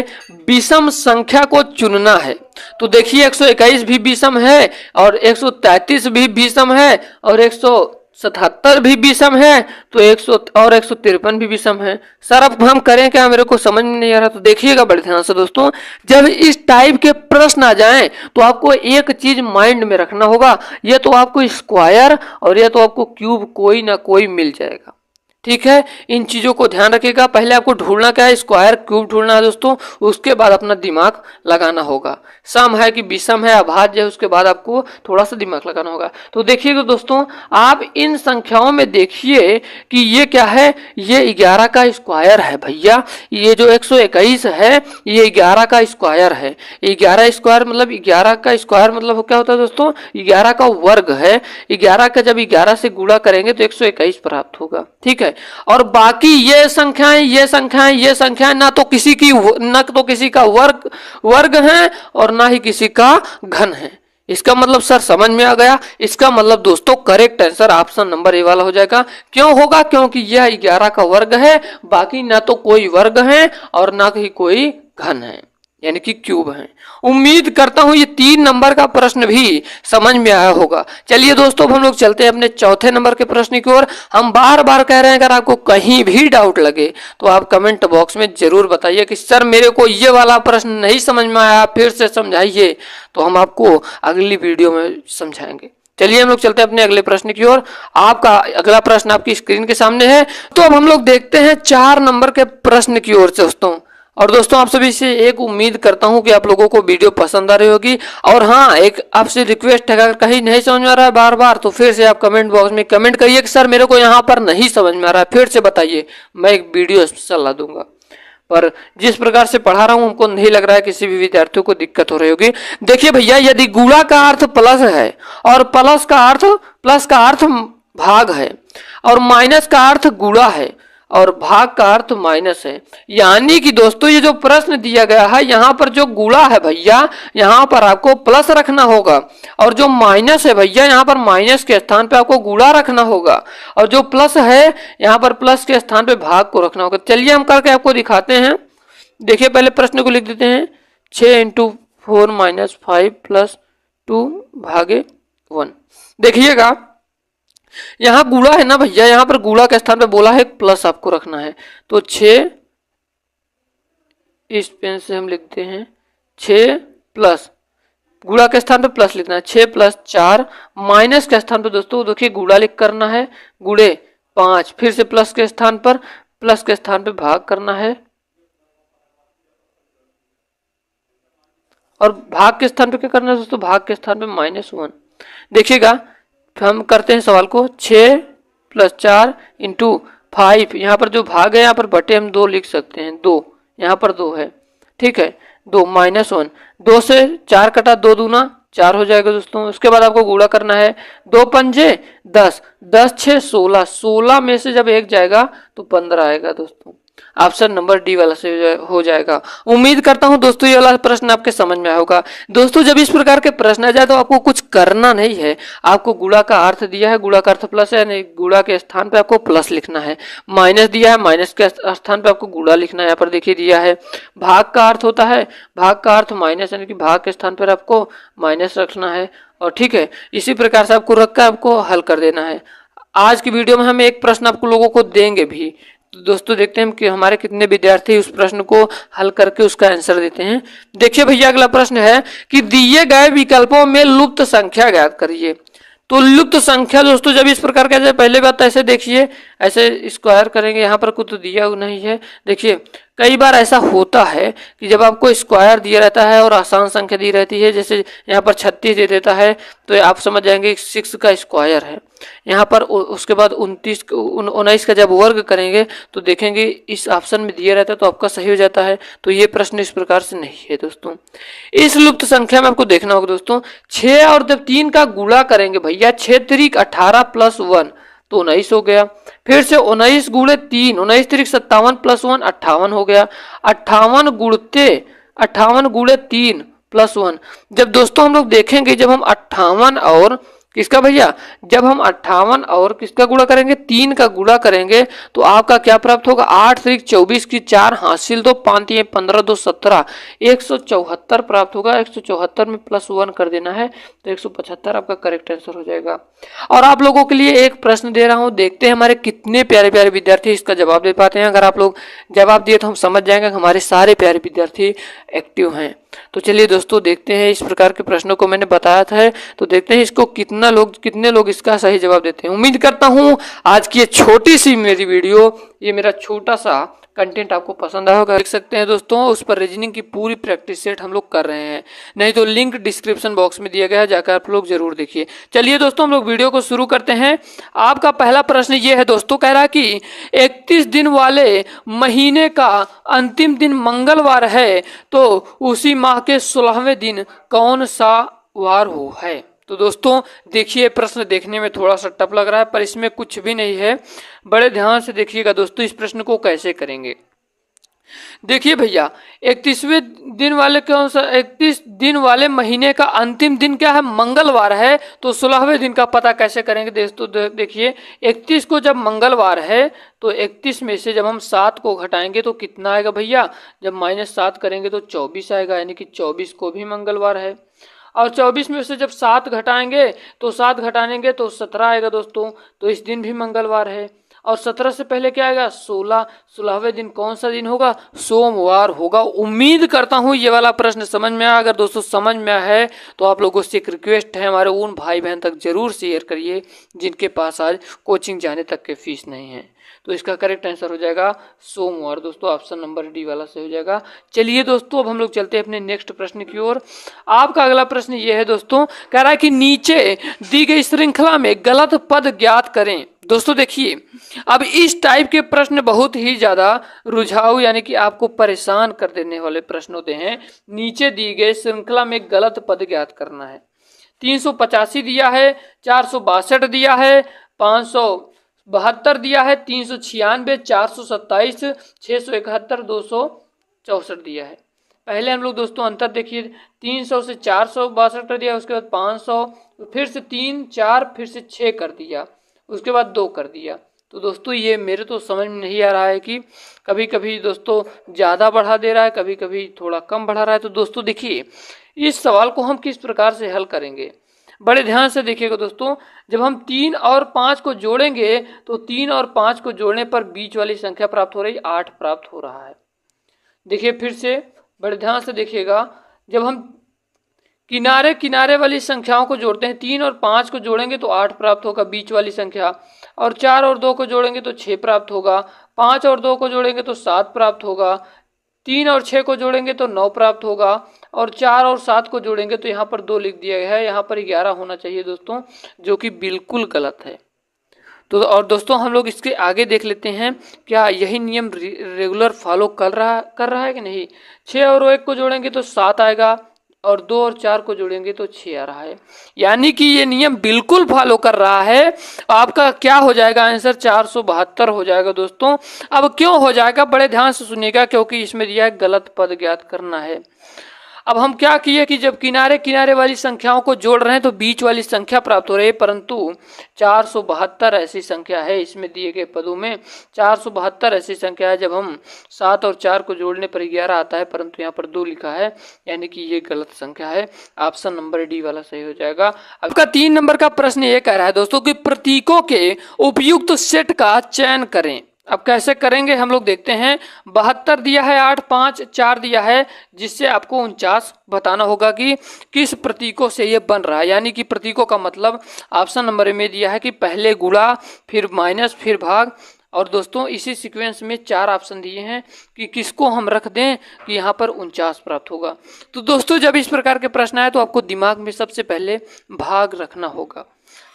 विषम संख्या को चुनना है। तो देखिए 121 भी विषम है, और 133 भी विषम है, और 177 भी विषम है, तो 100 और 153 भी विषम है। सर अब हम करें क्या, मेरे को समझ में नहीं आ रहा। तो देखिएगा बड़े ध्यान से दोस्तों, जब इस टाइप के प्रश्न आ जाएं तो आपको एक चीज माइंड में रखना होगा, या तो आपको स्क्वायर और या तो आपको क्यूब कोई ना कोई मिल जाएगा। ठीक है, इन चीजों को ध्यान रखिएगा। पहले आपको ढूंढना क्या है, स्क्वायर क्यूब ढूंढना है दोस्तों, उसके बाद अपना दिमाग लगाना होगा। सम है कि विषम है, अभाज्य है, उसके बाद आपको थोड़ा सा दिमाग लगाना होगा। तो देखिएगा दोस्तों, आप इन संख्याओं में देखिए कि ये क्या है, ये 11 का स्क्वायर है भैया। ये जो 121 है ये 11 का स्क्वायर है। 11 स्क्वायर मतलब 11 का स्क्वायर मतलब क्या होता है दोस्तों, 11 का वर्ग है। 11 का जब 11 से गुणा करेंगे तो 121 प्राप्त होगा। ठीक है, और बाकी ये संख्याएं ना तो किसी का वर्ग है और ना ही किसी का घन है। इसका मतलब सर समझ में आ गया, इसका मतलब दोस्तों correct answer option number A वाला हो जाएगा। क्यों होगा? क्योंकि यह 11 का वर्ग है, बाकी ना तो कोई वर्ग है और ना ही कोई घन है, यानी कि क्यूब है। उम्मीद करता हूं ये 3 नंबर का प्रश्न भी समझ में आया होगा। चलिए दोस्तों, अब हम लोग चलते हैं अपने चौथे नंबर के प्रश्न की ओर। हम बार बार कह रहे हैं, अगर आपको कहीं भी डाउट लगे तो आप कमेंट बॉक्स में जरूर बताइए कि सर मेरे को ये वाला प्रश्न नहीं समझ में आया, फिर से समझाइए, तो हम आपको अगली वीडियो में समझाएंगे। चलिए हम लोग चलते हैं अपने अगले प्रश्न की ओर। आपका अगला प्रश्न आपकी स्क्रीन के सामने है। तो अब हम लोग देखते हैं 4 नंबर के प्रश्न की ओर से दोस्तों। और दोस्तों आप सभी से एक उम्मीद करता हूं कि आप लोगों को वीडियो पसंद आ रही होगी। और हाँ, एक आपसे रिक्वेस्ट है, अगर कहीं नहीं समझ में आ रहा है बार बार, तो फिर से आप कमेंट बॉक्स में कमेंट करिए कि सर मेरे को यहाँ पर नहीं समझ में आ रहा है, फिर से बताइए, मैं एक वीडियो सलाह दूंगा। पर जिस प्रकार से पढ़ा रहा हूं हमको नहीं लग रहा है किसी भी विद्यार्थियों को दिक्कत हो रही होगी। देखिए भैया, यदि गुणा का अर्थ प्लस है और प्लस का अर्थ भाग है और माइनस का अर्थ गुणा है और भाग का अर्थ माइनस है, यानी कि दोस्तों ये जो प्रश्न दिया गया है यहाँ पर जो गुणा है भैया यहाँ पर आपको प्लस रखना होगा, और जो माइनस है भैया यहाँ पर माइनस के स्थान पे आपको गुणा रखना होगा, और जो प्लस है यहाँ पर प्लस के स्थान पे भाग को रखना होगा। चलिए हम करके आपको दिखाते हैं। देखिए पहले प्रश्न को लिख देते हैं, 6 × 4 - 5 + 2 भागे 1। देखिएगा यहां गुणा है ना भैया, यहां पर गुणा के स्थान पे बोला है प्लस आपको रखना है, तो 6, इस पेन से हम लिखते हैं 6 प्लस, गुणा के स्थान पे प्लस लिखना है, 6 + 4, माइनस के स्थान पे दोस्तों देखिए गुणा लिख करना है, गुणे 5, फिर से प्लस के स्थान पे भाग करना है, और भाग के स्थान पे क्या करना है दोस्तों, भाग के स्थान पे -1। देखिएगा हम करते हैं सवाल को, 6 + 4 × 5, यहाँ पर जो भाग है यहाँ पर बटे हम 2 लिख सकते हैं, 2 यहाँ पर 2 है, ठीक है, 2 -1, 2 से 4 कटा, 2 दूना 4 हो जाएगा दोस्तों। उसके बाद आपको गुणा करना है, 2 पंजे 10, 10 6 16, 16 में से जब 1 जाएगा तो 15 आएगा दोस्तों। ऑप्शन नंबर डी वाला से हो जाएगा। उम्मीद करता हूं दोस्तों ये वाला प्रश्न आपके समझ में आया होगा। दोस्तों जब इस प्रकार के प्रश्न आ जाए तो आपको कुछ करना नहीं है, आपको गुणा का अर्थ दिया है, गुणा का अर्थ प्लस है, नहीं गुणा के स्थान पे आपको प्लस लिखना है, माइनस दिया है, माइनस के स्थान पे आपको गुणा लिखना है, यहाँ पर देखिए दिया है, भाग का अर्थ होता है, भाग का अर्थ माइनस, यानी कि भाग के स्थान पर आपको माइनस रखना है, और ठीक है इसी प्रकार से आपको रख कर आपको हल कर देना है। आज की वीडियो में हम एक प्रश्न आपको लोगों को देंगे भी, तो दोस्तों देखते हैं कि हमारे कितने विद्यार्थी उस प्रश्न को हल करके उसका आंसर देते हैं। देखिए भैया अगला प्रश्न है कि दिए गए विकल्पों में लुप्त संख्या ज्ञात करिए। तो लुप्त संख्या दोस्तों जब इस प्रकार का जाए, पहले बात ऐसे देखिए, ऐसे स्क्वायर करेंगे, यहाँ पर कुछ तो दिया नहीं है। देखिए कई बार ऐसा होता है कि जब आपको स्क्वायर दिया रहता है और आसान संख्या दी रहती है, जैसे यहाँ पर 36 दे देता है तो आप समझ जाएंगे 6 का स्क्वायर है। यहाँ पर उसके बाद 19 का जब वर्ग करेंगे तो देखेंगे इस ऑप्शन में दिया रहता है तो आपका सही हो जाता है। तो ये प्रश्न इस प्रकार से नहीं है दोस्तों। इस लुप्त संख्या में आपको देखना होगा दोस्तों, 6 और जब 3 का गुणा करेंगे भैया, 6 × 18 + 1 तो 19 हो गया, फिर से 19 × 3, 19 × 3 = 57 + 1 58 हो गया, 58 × 3 + 1। जब दोस्तों हम लोग देखेंगे, जब हम 58 और किसका भैया, जब हम 58 और किसका गुणा करेंगे, 3 का गुणा करेंगे तो आपका क्या प्राप्त होगा, 8 × 3 = 24 की 4 हासिल 2 5 3 15 2 17 174 प्राप्त होगा। 174 में +1 कर देना है तो 175 आपका करेक्ट आंसर हो जाएगा। और आप लोगों के लिए एक प्रश्न दे रहा हूं, देखते हैं हमारे कितने प्यारे प्यारे विद्यार्थी इसका जवाब दे पाते हैं। अगर आप लोग जवाब दिए तो हम समझ जाएंगे कि हमारे सारे प्यारे विद्यार्थी एक्टिव हैं। तो चलिए दोस्तों देखते हैं, इस प्रकार के प्रश्नों को मैंने बताया था, तो देखते हैं इसको कितने लोग इसका सही जवाब देते हैं। उम्मीद करता हूं आज की ये छोटी सी मेरी वीडियो, ये मेरा छोटा सा कंटेंट आपको पसंद आया होगा। देख सकते हैं दोस्तों उस पर रीजनिंग की पूरी प्रैक्टिस सेट हम लोग कर रहे हैं, नहीं तो लिंक डिस्क्रिप्शन बॉक्स में दिया गया है, जाकर आप लोग जरूर देखिए। चलिए दोस्तों हम लोग वीडियो को शुरू करते हैं। आपका पहला प्रश्न ये है दोस्तों, कह रहा है कि 31 दिन वाले महीने का अंतिम दिन मंगलवार है तो उसी माह के 16वें दिन कौन सा वार हो है। तो दोस्तों देखिए प्रश्न देखने में थोड़ा सा टफ लग रहा है, पर इसमें कुछ भी नहीं है, बड़े ध्यान से देखिएगा दोस्तों इस प्रश्न को कैसे करेंगे। देखिए भैया, 31वें दिन वाले कौन सा 31 दिन वाले महीने का अंतिम दिन क्या है? मंगलवार है। तो 16वें दिन का पता कैसे करेंगे दोस्तों? देखिए 31 को जब मंगलवार है तो 31 में से जब हम 7 को घटाएंगे तो कितना आएगा भैया? जब -7 करेंगे तो 24 आएगा, यानी कि 24 को भी मंगलवार है। और 24 में से जब 7 घटाएंगे तो 7 घटाएंगे तो 17 आएगा दोस्तों, तो इस दिन भी मंगलवार है। और 17 से पहले क्या आएगा? 16। 16वें दिन कौन सा दिन होगा? सोमवार होगा। उम्मीद करता हूं ये वाला प्रश्न समझ में आया। अगर दोस्तों समझ में आया है तो आप लोगों से एक रिक्वेस्ट है, हमारे उन भाई बहन तक जरूर शेयर करिए जिनके पास आज कोचिंग जाने तक के फीस नहीं है। तो इसका करेक्ट आंसर हो जाएगा सोमवार दोस्तों, ऑप्शन नंबर डी वाला से हो जाएगा। चलिए दोस्तों, अब हम लोग चलते हैं अपने नेक्स्ट प्रश्न की ओर। आपका अगला प्रश्न ये है दोस्तों, कह रहा है कि नीचे दी गई श्रृंखला में गलत पद ज्ञात करें। दोस्तों देखिए, अब इस टाइप के प्रश्न बहुत ही ज्यादा रुझाऊ यानी कि आपको परेशान कर देने वाले प्रश्न होते हैं। नीचे दी गई श्रृंखला में गलत पद ज्ञात करना है। 385 दिया है, 462 दिया है, 572 दिया है, 396, 427, 671, 264 दिया है। पहले हम लोग दोस्तों अंतर देखिए, 300 से 462 कर दिया, उसके बाद 500, फिर से 3, 4, फिर से 6 कर दिया, उसके बाद 2 कर दिया। तो दोस्तों ये मेरे तो समझ में नहीं आ रहा है कि कभी कभी दोस्तों ज़्यादा बढ़ा दे रहा है, कभी कभी थोड़ा कम बढ़ा रहा है। तो दोस्तों देखिए, इस सवाल को हम किस प्रकार से हल करेंगे, बड़े ध्यान से देखिएगा दोस्तों। जब हम 3 और 5 को जोड़ेंगे तो 3 और 5 को जोड़ने पर बीच वाली संख्या प्राप्त हो रही, 8 प्राप्त हो रहा है। देखिए फिर से बड़े ध्यान से देखिएगा, जब हम किनारे किनारे वाली संख्याओं को जोड़ते हैं, 3 और 5 को जोड़ेंगे तो 8 प्राप्त होगा बीच वाली संख्या, और 4 और 2 को जोड़ेंगे तो 6 प्राप्त होगा, 5 और 2 को जोड़ेंगे तो 7 प्राप्त होगा, 3 और 6 को जोड़ेंगे तो 9 प्राप्त होगा, और 4 और 7 को जोड़ेंगे तो यहाँ पर 2 लिख दिया गया है, यहाँ पर 11 होना चाहिए दोस्तों, जो कि बिल्कुल गलत है। तो और दोस्तों हम लोग इसके आगे देख लेते हैं, क्या यही नियम रेगुलर फॉलो कर रहा है कि नहीं। 6 और 1 को जोड़ेंगे तो 7 आएगा, और 2 और 4 को जोड़ेंगे तो 6 आ रहा है, यानी कि ये नियम बिल्कुल फॉलो कर रहा है। आपका क्या हो जाएगा आंसर? 472 हो जाएगा दोस्तों। अब क्यों हो जाएगा, बड़े ध्यान से सुनिएगा, क्योंकि इसमें दिया है गलत पद ज्ञात करना है। अब हम क्या किए कि जब किनारे किनारे वाली संख्याओं को जोड़ रहे हैं तो बीच वाली संख्या प्राप्त हो रही है, परंतु 472 ऐसी संख्या है इसमें दिए गए पदों में। 472 ऐसी संख्या है, जब हम 7 और 4 को जोड़ने पर 11 आता है, परंतु यहाँ पर 2 लिखा है, यानी कि ये गलत संख्या है। ऑप्शन नंबर डी वाला सही हो जाएगा। आपका 3 नंबर का प्रश्न ये कह रहा है दोस्तों कि प्रतीकों के उपयुक्त सेट का चयन करें। अब कैसे करेंगे हम लोग देखते हैं। 72 दिया है, 8, 5, 4 दिया है, जिससे आपको 49 बताना होगा कि किस प्रतीकों से ये बन रहा है। यानी कि प्रतीकों का मतलब ऑप्शन नंबर में दिया है कि पहले गुणा, फिर माइनस, फिर भाग। और दोस्तों इसी सीक्वेंस में 4 ऑप्शन दिए हैं कि किसको हम रख दें कि यहाँ पर 49 प्राप्त होगा। तो दोस्तों जब इस प्रकार के प्रश्न आए तो आपको दिमाग में सबसे पहले भाग रखना होगा।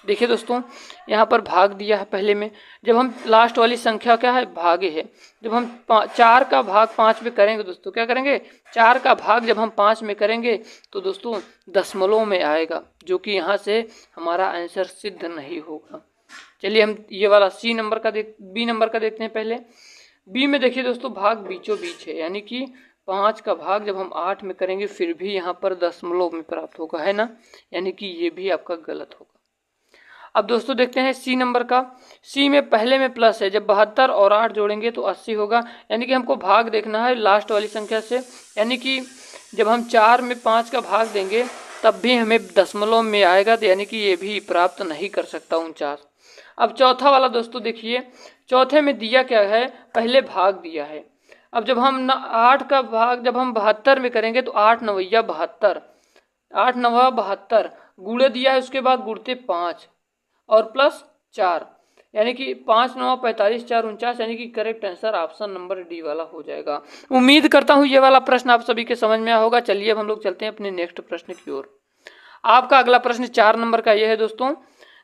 देखिए दोस्तों, यहाँ पर भाग दिया है पहले में, जब हम लास्ट वाली संख्या क्या है, भागे है। जब हम 4 का भाग 5 में करेंगे दोस्तों, क्या करेंगे, 4 का भाग जब हम 5 में करेंगे तो दोस्तों दशमलव में आएगा, जो कि यहाँ से हमारा आंसर सिद्ध नहीं होगा। चलिए हम ये वाला बी नंबर का देखते हैं पहले। बी में देखिए दोस्तों, भाग बीचों बीच है, यानी कि 5 का भाग जब हम 8 में करेंगे फिर भी यहाँ पर दशमलव में प्राप्त होगा, है ना, यानी कि ये भी आपका गलत होगा। अब दोस्तों देखते हैं सी नंबर का। सी में पहले में प्लस है, जब 72 और 8 जोड़ेंगे तो 80 होगा, यानी कि हमको भाग देखना है लास्ट वाली संख्या से, यानी कि जब हम 4 में 5 का भाग देंगे तब भी हमें दशमलव में आएगा, तो यानी कि ये भी प्राप्त नहीं कर सकता 49। अब चौथा वाला दोस्तों देखिए, चौथे में दिया क्या है, पहले भाग दिया है। अब जब हम 8 का भाग जब हम 72 में करेंगे तो 8 9 72, 8 9 72 गुणे दिया है, उसके बाद गुणते 5 और प्लस 4, यानी कि 5 9 45, 4 49, यानी कि correct answer option number D वाला हो जाएगा। उम्मीद करता हूं ये वाला प्रश्न आप सभी के समझ में आया होगा। चलिए अब हम लोग चलते हैं अपने नेक्स्ट प्रश्न की ओर। आपका अगला प्रश्न 4 नंबर का ये है दोस्तों।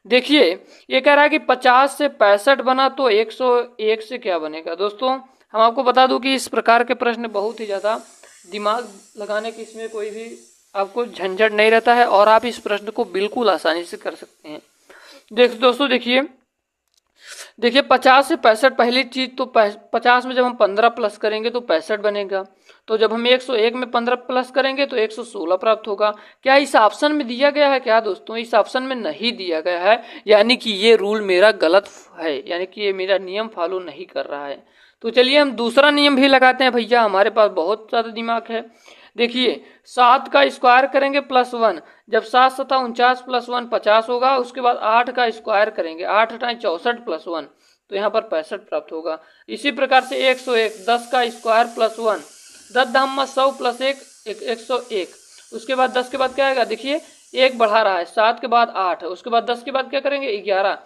देखिए ये कह रहा है कि 50 से 65 बना तो 101 से क्या बनेगा। दोस्तों हम आपको बता दूं कि इस प्रकार के प्रश्न बहुत ही ज़्यादा दिमाग लगाने की इसमें कोई भी आपको झंझट नहीं रहता है, और आप इस प्रश्न को बिल्कुल आसानी से कर सकते हैं। दोस्तों देखिए, देखिए 50 से 65 पहली चीज़ तो 50 में जब हम 15 प्लस करेंगे तो 65 बनेगा। तो जब हम 101 में 15 प्लस करेंगे तो 116 प्राप्त होगा। क्या इस ऑप्शन में दिया गया है क्या दोस्तों? इस ऑप्शन में नहीं दिया गया है, यानी कि ये रूल मेरा गलत है, यानी कि ये मेरा नियम फॉलो नहीं कर रहा है। तो चलिए हम दूसरा नियम भी लगाते हैं भैया, हमारे पास बहुत ज़्यादा दिमाग है। देखिए 7 का स्क्वायर करेंगे +1, जब 7 सता 49 +1 50 होगा। उसके बाद 8 का स्क्वायर करेंगे, 8 अठाई 64 +1, तो यहाँ पर 65 प्राप्त होगा। इसी प्रकार से 101, 10 का स्क्वायर +1, 10 धाम 100 +1 101। उसके बाद 10 के बाद क्या आएगा? देखिए एक बढ़ा रहा है, 7 के बाद 8, उसके बाद 10 के बाद क्या करेंगे? 11,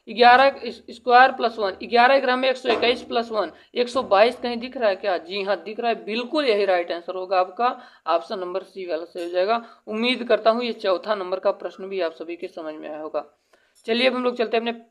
11 स्क्वायर +1, 11 ग्राम में 121 +1 122। कहीं दिख रहा है क्या? जी हाँ दिख रहा है, बिल्कुल यही राइट आंसर होगा आपका, ऑप्शन नंबर सी वाला सही हो जाएगा। उम्मीद करता हूँ ये चौथा नंबर का प्रश्न भी आप सभी के समझ में आया होगा। चलिए अब हम लोग चलते हैं अपने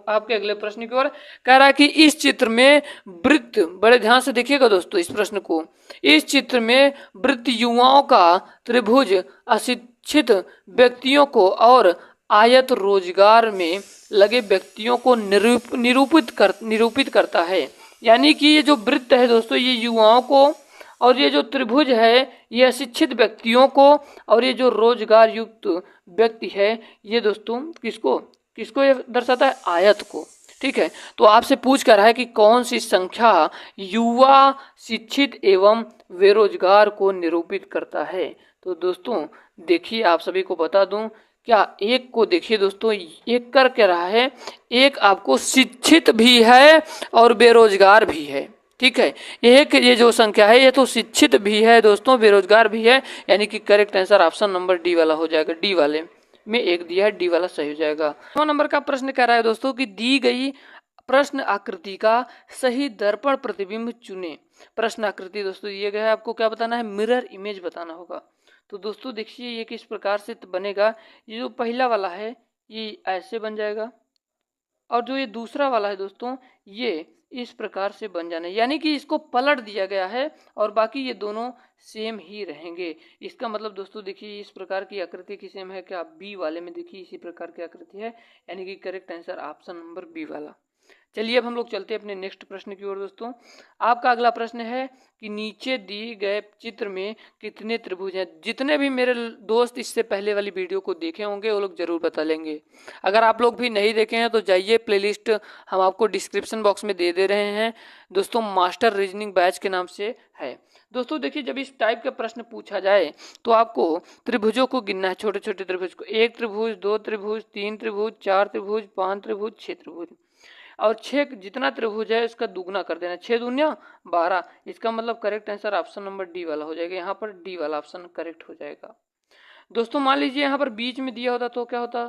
आपके अगले प्रश्न की ओर। कह रहा है कि इस चित्र में वृत्त, बड़े ध्यान से देखिएगा दोस्तों इस प्रश्न को, इस चित्र में वृत्त युवाओं का त्रिभुज अशिक्षित व्यक्तियों को और आयत रोजगार में लगे व्यक्तियों को निरूपित करता है। यानी कि ये जो वृत्त है दोस्तों, ये युवाओं को, और ये जो त्रिभुज है ये अशिक्षित व्यक्तियों को, और ये जो रोजगार युक्त व्यक्ति है ये दोस्तों किसको किसको ये दर्शाता है? आयत को। ठीक है, तो आपसे पूछ कर रहा है कि कौन सी संख्या युवा, शिक्षित एवं बेरोजगार को निरूपित करता है। तो दोस्तों देखिए आप सभी को बता दूं, क्या एक को देखिए दोस्तों, एक कर क्या रहा है, एक आपको शिक्षित भी है और बेरोजगार भी है। ठीक है, एक ये जो संख्या है ये तो शिक्षित भी है दोस्तों, बेरोजगार भी है, यानी कि correct answer option number D वाला हो जाएगा। डी वाले में एक दिया है, डी वाला सही हो जाएगा। 9 नंबर का प्रश्न कह रहा है दोस्तों कि दी गई प्रश्न आकृति का सही दर्पण प्रतिबिंब चुने। प्रश्न आकृति दोस्तों दिए गए है, आपको क्या बताना है? मिरर इमेज बताना होगा। तो दोस्तों देखिए ये किस प्रकार से बनेगा। ये जो पहला वाला है ये ऐसे बन जाएगा, और जो ये दूसरा वाला है दोस्तों ये इस प्रकार से बन जाना है, यानी कि इसको पलट दिया गया है और बाकी ये दोनों सेम ही रहेंगे। इसका मतलब दोस्तों देखिए इस प्रकार की आकृति की सेम है क्या? बी वाले में देखिए इसी प्रकार की आकृति है, यानी कि correct answer option number B वाला। चलिए अब हम लोग चलते हैं अपने नेक्स्ट प्रश्न की ओर दोस्तों। आपका अगला प्रश्न है कि नीचे दिए गए चित्र में कितने त्रिभुज हैं। जितने भी मेरे दोस्त इससे पहले वाली वीडियो को देखे होंगे वो लोग जरूर बता लेंगे। अगर आप लोग भी नहीं देखे हैं तो जाइए, प्लेलिस्ट हम आपको डिस्क्रिप्शन बॉक्स में दे रहे हैं दोस्तों, मास्टर रीजनिंग बैच के नाम से है। दोस्तों देखिए जब इस टाइप के प्रश्न पूछा जाए तो आपको त्रिभुजों को गिनना है, छोटे छोटे त्रिभुज को। 1 त्रिभुज, 2 त्रिभुज, 3 त्रिभुज, 4 त्रिभुज, 5 त्रिभुज, 6 त्रिभुज, और 6 जितना त्रिभुज है इसका दुगना कर देना, 6 दूनिया 12। इसका मतलब correct answer option number D वाला हो जाएगा। यहाँ पर डी वाला ऑप्शन करेक्ट हो जाएगा। दोस्तों मान लीजिए यहाँ पर बीच में दिया होता तो क्या होता?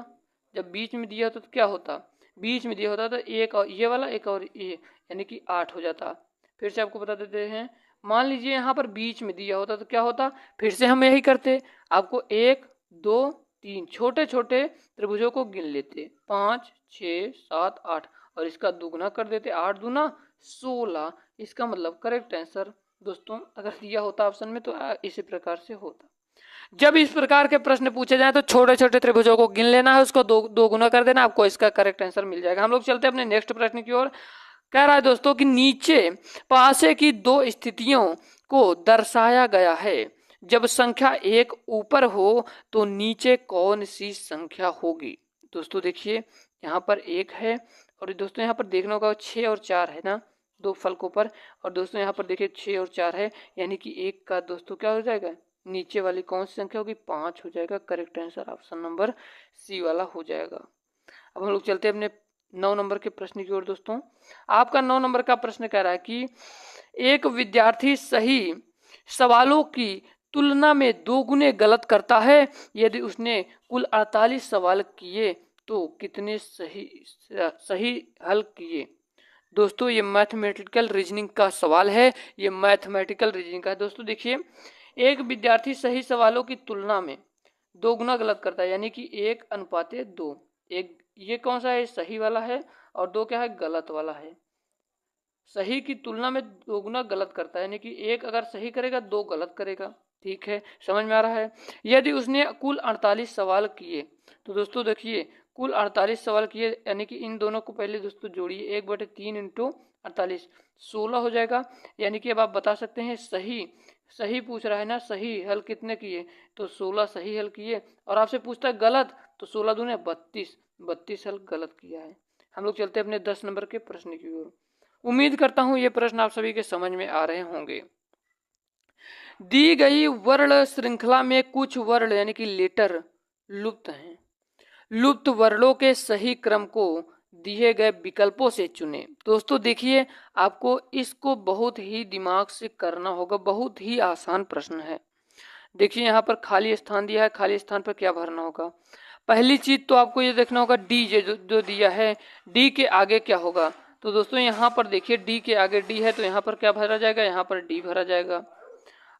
जब बीच में दिया होता तो क्या होता? बीच में दिया होता तो एक और ये वाला, एक और ये, यानी कि 8 हो जाता। फिर से आपको बता देते हैं, मान लीजिए यहाँ पर बीच में दिया होता तो क्या होता? फिर से हम यही करते, आपको 1 2 3 छोटे छोटे त्रिभुजों को गिन लेते, 5 6 7 8, और इसका दुगना कर देते, 8 दूना 16। इसका मतलब करेक्ट आंसर दोस्तों अगर दिया होता ऑप्शन में तो इसी प्रकार से होता। जब इस प्रकार के प्रश्न पूछे जाए तो छोटे छोटे त्रिभुजों को गिन लेना है, उसको दो गुना कर देना, आपको इसका करेक्ट आंसर मिल जाएगा। हम लोग चलते हैं अपने नेक्स्ट प्रश्न की ओर। कह रहा है दोस्तों कि नीचे पासे की 2 स्थितियों को दर्शाया गया है। जब संख्या 1 ऊपर हो तो नीचे कौन सी संख्या होगी? दोस्तों देखिए यहाँ पर 1 है, और दोस्तों यहाँ पर देखना होगा 6 और 4 है ना, 2 फलकों पर, और दोस्तों यहाँ पर देखिए 6 और 4 है, यानी कि 1 का दोस्तों क्या हो जाएगा? नीचे वाली कौन सी संख्या होगी? 5 हो जाएगा। Correct answer option number C वाला हो जाएगा। अब हम लोग चलते हैं अपने 9 नंबर के प्रश्न की ओर दोस्तों। आपका 9 नंबर का प्रश्न कह रहा है कि एक विद्यार्थी सही सवालों की तुलना में 2 गुने गलत करता है। यदि उसने कुल 48 सवाल किए तो कितने सही हल किए? दोस्तों ये मैथमेटिकल रीजनिंग का सवाल है, ये मैथमेटिकल रीजनिंग का है। दोस्तों देखिए एक विद्यार्थी सही सवालों की तुलना में 2 गुना गलत करता है, यानी कि 1:2। एक ये कौन सा है? सही वाला है, और 2 क्या है? गलत वाला है। सही की तुलना में 2 गुना गलत करता है, यानी कि 1 अगर सही करेगा 2 गलत करेगा। ठीक है, समझ में आ रहा है। यदि उसने कुल 48 सवाल किए, तो दोस्तों देखिए कुल 48 सवाल किए, यानी कि इन दोनों को पहले दोस्तों जोड़िए, 1/3 इंटू 48 16 हो जाएगा। यानी कि अब आप बता सकते हैं सही सही पूछ रहा है ना, सही हल कितने किए, तो 16 सही हल किए। और आपसे पूछता है गलत, तो 16 दूने 32, 32 हल गलत किया है। हम लोग चलते हैं अपने 10 नंबर के प्रश्न की ओर। उम्मीद करता हूं ये प्रश्न आप सभी के समझ में आ रहे होंगे। दी गई वर्ण श्रृंखला में कुछ वर्ण यानी कि लेटर लुप्त हैं। लुप्त वर्णों के सही क्रम को दिए गए विकल्पों से चुने। दोस्तों देखिए, आपको इसको बहुत ही दिमाग से करना होगा, बहुत ही आसान प्रश्न है। देखिए यहाँ पर खाली स्थान दिया है, खाली स्थान पर क्या भरना होगा। पहली चीज तो आपको ये देखना होगा डी जो दिया है, डी के आगे क्या होगा। तो दोस्तों यहाँ पर देखिए डी के आगे डी है, तो यहाँ पर क्या भरा जाएगा, यहाँ पर डी भरा जाएगा।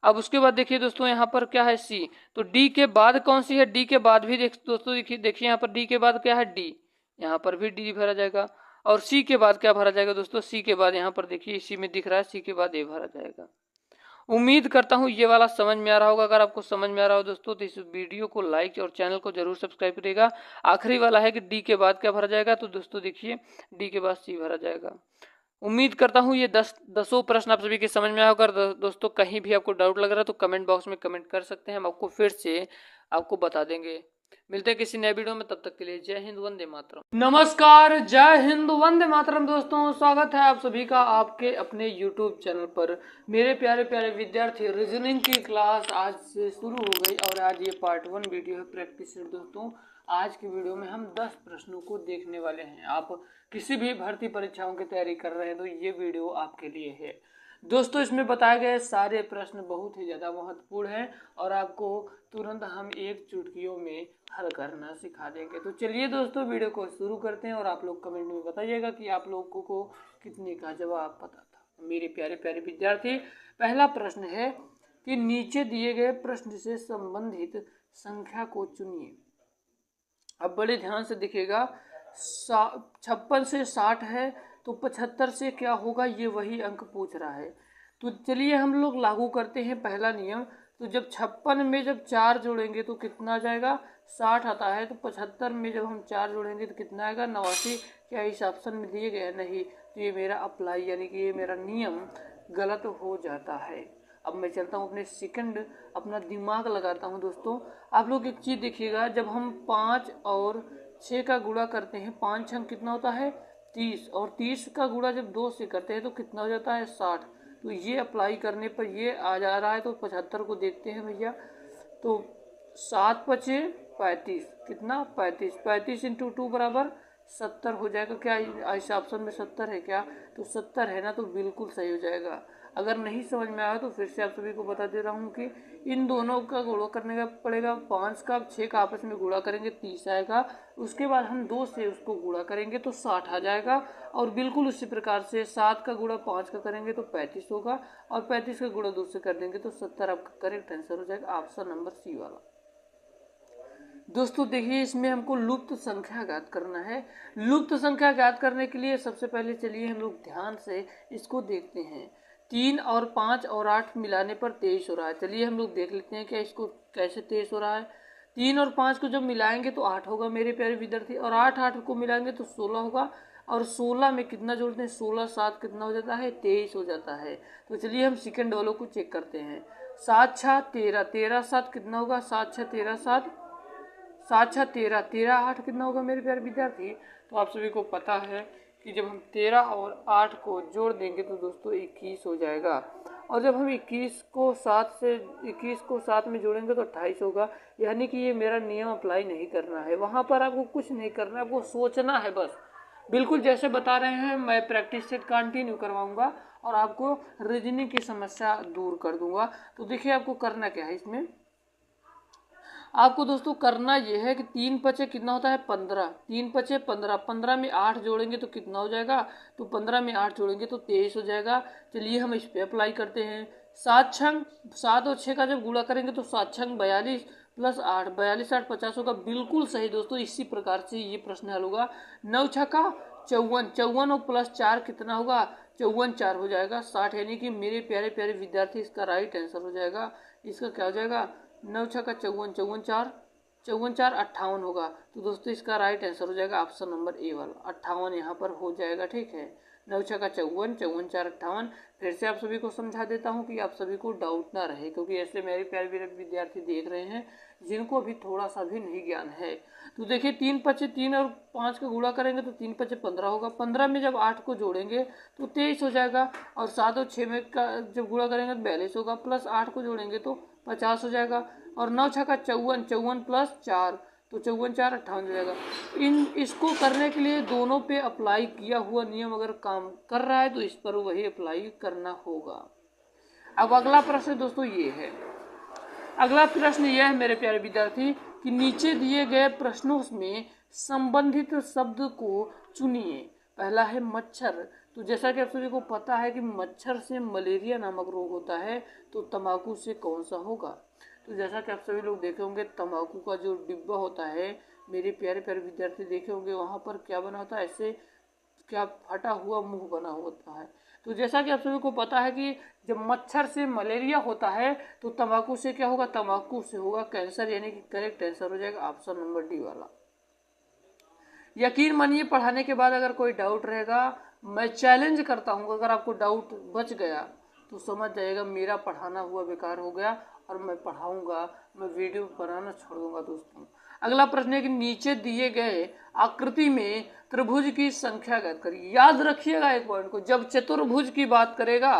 अब उसके बाद देखिए दोस्तों यहाँ पर क्या है सी, तो डी के बाद कौन सी है, डी के बाद भी दोस्तों देखिए यहाँ पर डी के बाद क्या है डी, यहाँ पर भी डी भरा जाएगा। और सी के बाद क्या भरा जाएगा दोस्तों, सी के बाद यहाँ पर देखिए इसी में दिख रहा है सी के बाद ए भरा जाएगा। उम्मीद करता हूँ ये वाला समझ में आ रहा होगा। अगर आपको समझ में आ रहा हो दोस्तों तो इस वीडियो को लाइक और चैनल को जरूर सब्सक्राइब करिएगा। आखिरी वाला है कि डी के बाद क्या भरा जाएगा, तो दोस्तों देखिए डी के बाद सी भरा जाएगा। उम्मीद करता हूँ ये 10 प्रश्न आप सभी के समझ में आया। अगर दोस्तों कहीं भी आपको डाउट लग रहा है तो कमेंट बॉक्स में कमेंट कर सकते हैं, हम आपको फिर से आपको बता देंगे। मिलते हैं किसी नए वीडियो में, तब तक के लिए जय हिंद वंदे मातरम। नमस्कार, जय हिंद वंदे मातरम। दोस्तों स्वागत है आप सभी का आपके अपने YouTube चैनल पर। मेरे प्यारे प्यारे विद्यार्थी, रीजनिंग की क्लास आज से शुरू हो गई और आज ये पार्ट 1 वीडियो है प्रैक्टिस सेट। दोस्तों आज की वीडियो में हम 10 प्रश्नों को देखने वाले हैं। आप किसी भी भर्ती परीक्षाओं की तैयारी कर रहे हैं तो ये वीडियो आपके लिए है। दोस्तों इसमें बताए गए सारे प्रश्न बहुत ही ज़्यादा महत्वपूर्ण हैं और आपको तुरंत हम एक चुटकियों में हल करना सिखा देंगे। तो चलिए दोस्तों वीडियो को शुरू करते हैं और आप लोग कमेंट में बताइएगा कि आप लोगों को कितने का जवाब पता था। मेरे प्यारे प्यारे विद्यार्थी, पहला प्रश्न है कि नीचे दिए गए प्रश्न से संबंधित संख्या को चुनिए। अब बड़े ध्यान से देखिएगा, 56 से 60 है तो 75 से क्या होगा, ये वही अंक पूछ रहा है। तो चलिए हम लोग लागू करते हैं पहला नियम। तो जब 56 में जब 4 जोड़ेंगे तो कितना आ जाएगा, 60 आता है। तो 75 में जब हम 4 जोड़ेंगे तो कितना आएगा, 89। क्या इस ऑप्शन में दिए गए, नहीं। तो ये मेरा अप्लाई यानी कि ये मेरा नियम गलत हो जाता है। अब मैं चलता हूँ अपने सेकंड, अपना दिमाग लगाता हूँ। दोस्तों आप लोग एक चीज़ देखिएगा, जब हम 5 और 6 का गुणा करते हैं, 5 छंग कितना होता है 30, और 30 का गुणा जब 2 से करते हैं तो कितना हो जाता है 60। तो ये अप्लाई करने पर ये आ जा रहा है। तो 75 को देखते हैं भैया, तो 7 पचे 35, कितना 35, 35 इंटू 2 बराबर 70 हो जाएगा। क्या इस ऑप्शन में 70 है क्या, तो 70 है ना, तो बिल्कुल सही हो जाएगा। अगर नहीं समझ में आया तो फिर से आप सभी को बता दे रहा हूँ कि इन दोनों का गुणा करने का पड़ेगा। 5 का 6 का आपस में गुणा करेंगे 30 आएगा। उसके बाद हम 2 से उसको गुणा करेंगे तो 60 आ जाएगा। और बिल्कुल उसी प्रकार से 7 का गुणा 5 का करेंगे तो 35 होगा, और 35 का गुणा 2 से कर देंगे तो 70 आपका करेक्ट आंसर हो जाएगा, ऑप्शन नंबर सी वाला। दोस्तों देखिए इसमें हमको लुप्त संख्या ज्ञात करना है। लुप्त संख्या ज्ञात करने के लिए सबसे पहले चलिए हम लोग ध्यान से इसको देखते हैं। 3 और 5 और 8 मिलाने पर 23 हो रहा है। चलिए हम लोग देख लेते हैं क्या इसको कैसे 23 हो रहा है। 3 और 5 को जब मिलाएंगे तो 8 होगा मेरे प्यारे विद्यार्थी, और 8 को मिलाएंगे तो 16 होगा। और 16 में कितना जोड़ते हैं, 16 7 कितना हो जाता है 23 हो जाता है। तो चलिए हम सेकंड वालों को चेक करते हैं। 7 6 13, 13 7 कितना होगा, 7 6 13 7, 7 6 13, 13 8 कितना होगा मेरे प्यारे विद्यार्थी। तो आप सभी को पता है कि जब हम 13 और 8 को जोड़ देंगे तो दोस्तों 21 हो जाएगा। और जब हम 21 को 7 में जोड़ेंगे तो 28 होगा। यानी कि ये मेरा नियम अप्लाई नहीं करना है, वहाँ पर आपको कुछ नहीं करना है, आपको सोचना है बस। बिल्कुल जैसे बता रहे हैं मैं प्रैक्टिस सेट कंटिन्यू करवाऊंगा और आपको रीजनिंग की समस्या दूर कर दूंगा। तो देखिए आपको करना क्या है इसमें, आपको दोस्तों करना यह है कि 3 पचे कितना होता है 15, 3 पचे 15, 15 में 8 जोड़ेंगे तो कितना हो जाएगा, तो 15 में 8 जोड़ेंगे तो 23 हो जाएगा। चलिए हम इस पे अप्लाई करते हैं। 7 छंग 7 और 6 का जब गुणा करेंगे तो 7 छंग 42 प्लस 8, 42 8 50 होगा। बिल्कुल सही दोस्तों, इसी प्रकार से ये प्रश्न हल होगा। 9 छक्का 54, 54 और प्लस 4 कितना होगा, 54 4 हो जाएगा 60। यानी कि मेरे प्यारे प्यारे विद्यार्थी इसका राइट आंसर हो जाएगा इसका क्या हो जाएगा, 9 छक्का 54, 54 58 होगा। तो दोस्तों इसका राइट आंसर हो जाएगा ऑप्शन नंबर ए वाला 58 यहाँ पर हो जाएगा। ठीक है, 9 छक्का 54, 54 4 58। फिर से आप सभी को समझा देता हूँ कि आप सभी को डाउट ना रहे, क्योंकि ऐसे मेरे प्यारे विद्यार्थी देख रहे हैं जिनको अभी थोड़ा सा भी नहीं ज्ञान है। तो देखिए 3 पचे 3 और 5 का गुणा करेंगे तो 3 पचे 15 होगा। 15 में जब 8 को जोड़ेंगे तो 23 हो जाएगा। और 7 और 6 में का जब गुणा करेंगे तो 42 होगा। प्लस 8 को जोड़ेंगे तो 50 हो जाएगा। और 9 छक्का 54, 54 प्लस 4 तो 54 4 58 हो जाएगा। इसको करने के लिए दोनों पे अप्लाई किया हुआ नियम अगर काम कर रहा है तो इस पर वही अप्लाई करना होगा। अब अगला प्रश्न दोस्तों ये है, अगला प्रश्न यह है मेरे प्यारे विद्यार्थी कि नीचे दिए गए प्रश्नों में संबंधित शब्द को चुनिए। पहला है मच्छर। तो जैसा कि आप सभी को पता है कि मच्छर से मलेरिया नामक रोग होता है, तो तंबाकू से कौन सा होगा। तो जैसा कि आप सभी लोग देखे होंगे तंबाकू का जो डिब्बा होता है, मेरे प्यारे विद्यार्थी देखे होंगे, वहाँ पर क्या बना होता है, ऐसे क्या फटा हुआ मुंह बना होता है। तो जैसा कि आप सभी को पता है कि जब मच्छर से मलेरिया होता है तो तंबाकू से क्या होगा, तंबाकू से होगा कैंसर, यानी कि करेक्ट आंसर हो जाएगा ऑप्शन नंबर डी वाला। यकीन मानिए पढ़ाने के बाद अगर कोई डाउट रहेगा, मैं चैलेंज करता हूँ, अगर आपको डाउट बच गया तो समझ जाइएगा मेरा पढ़ाना हुआ बेकार हो गया और मैं पढ़ाऊंगा, मैं वीडियो बनाना छोड़ दूंगा। दोस्तों अगला प्रश्न है कि नीचे दिए गए आकृति में त्रिभुज की संख्या ज्ञात करिए। याद रखिएगा एक पॉइंट को, जब चतुर्भुज की बात करेगा,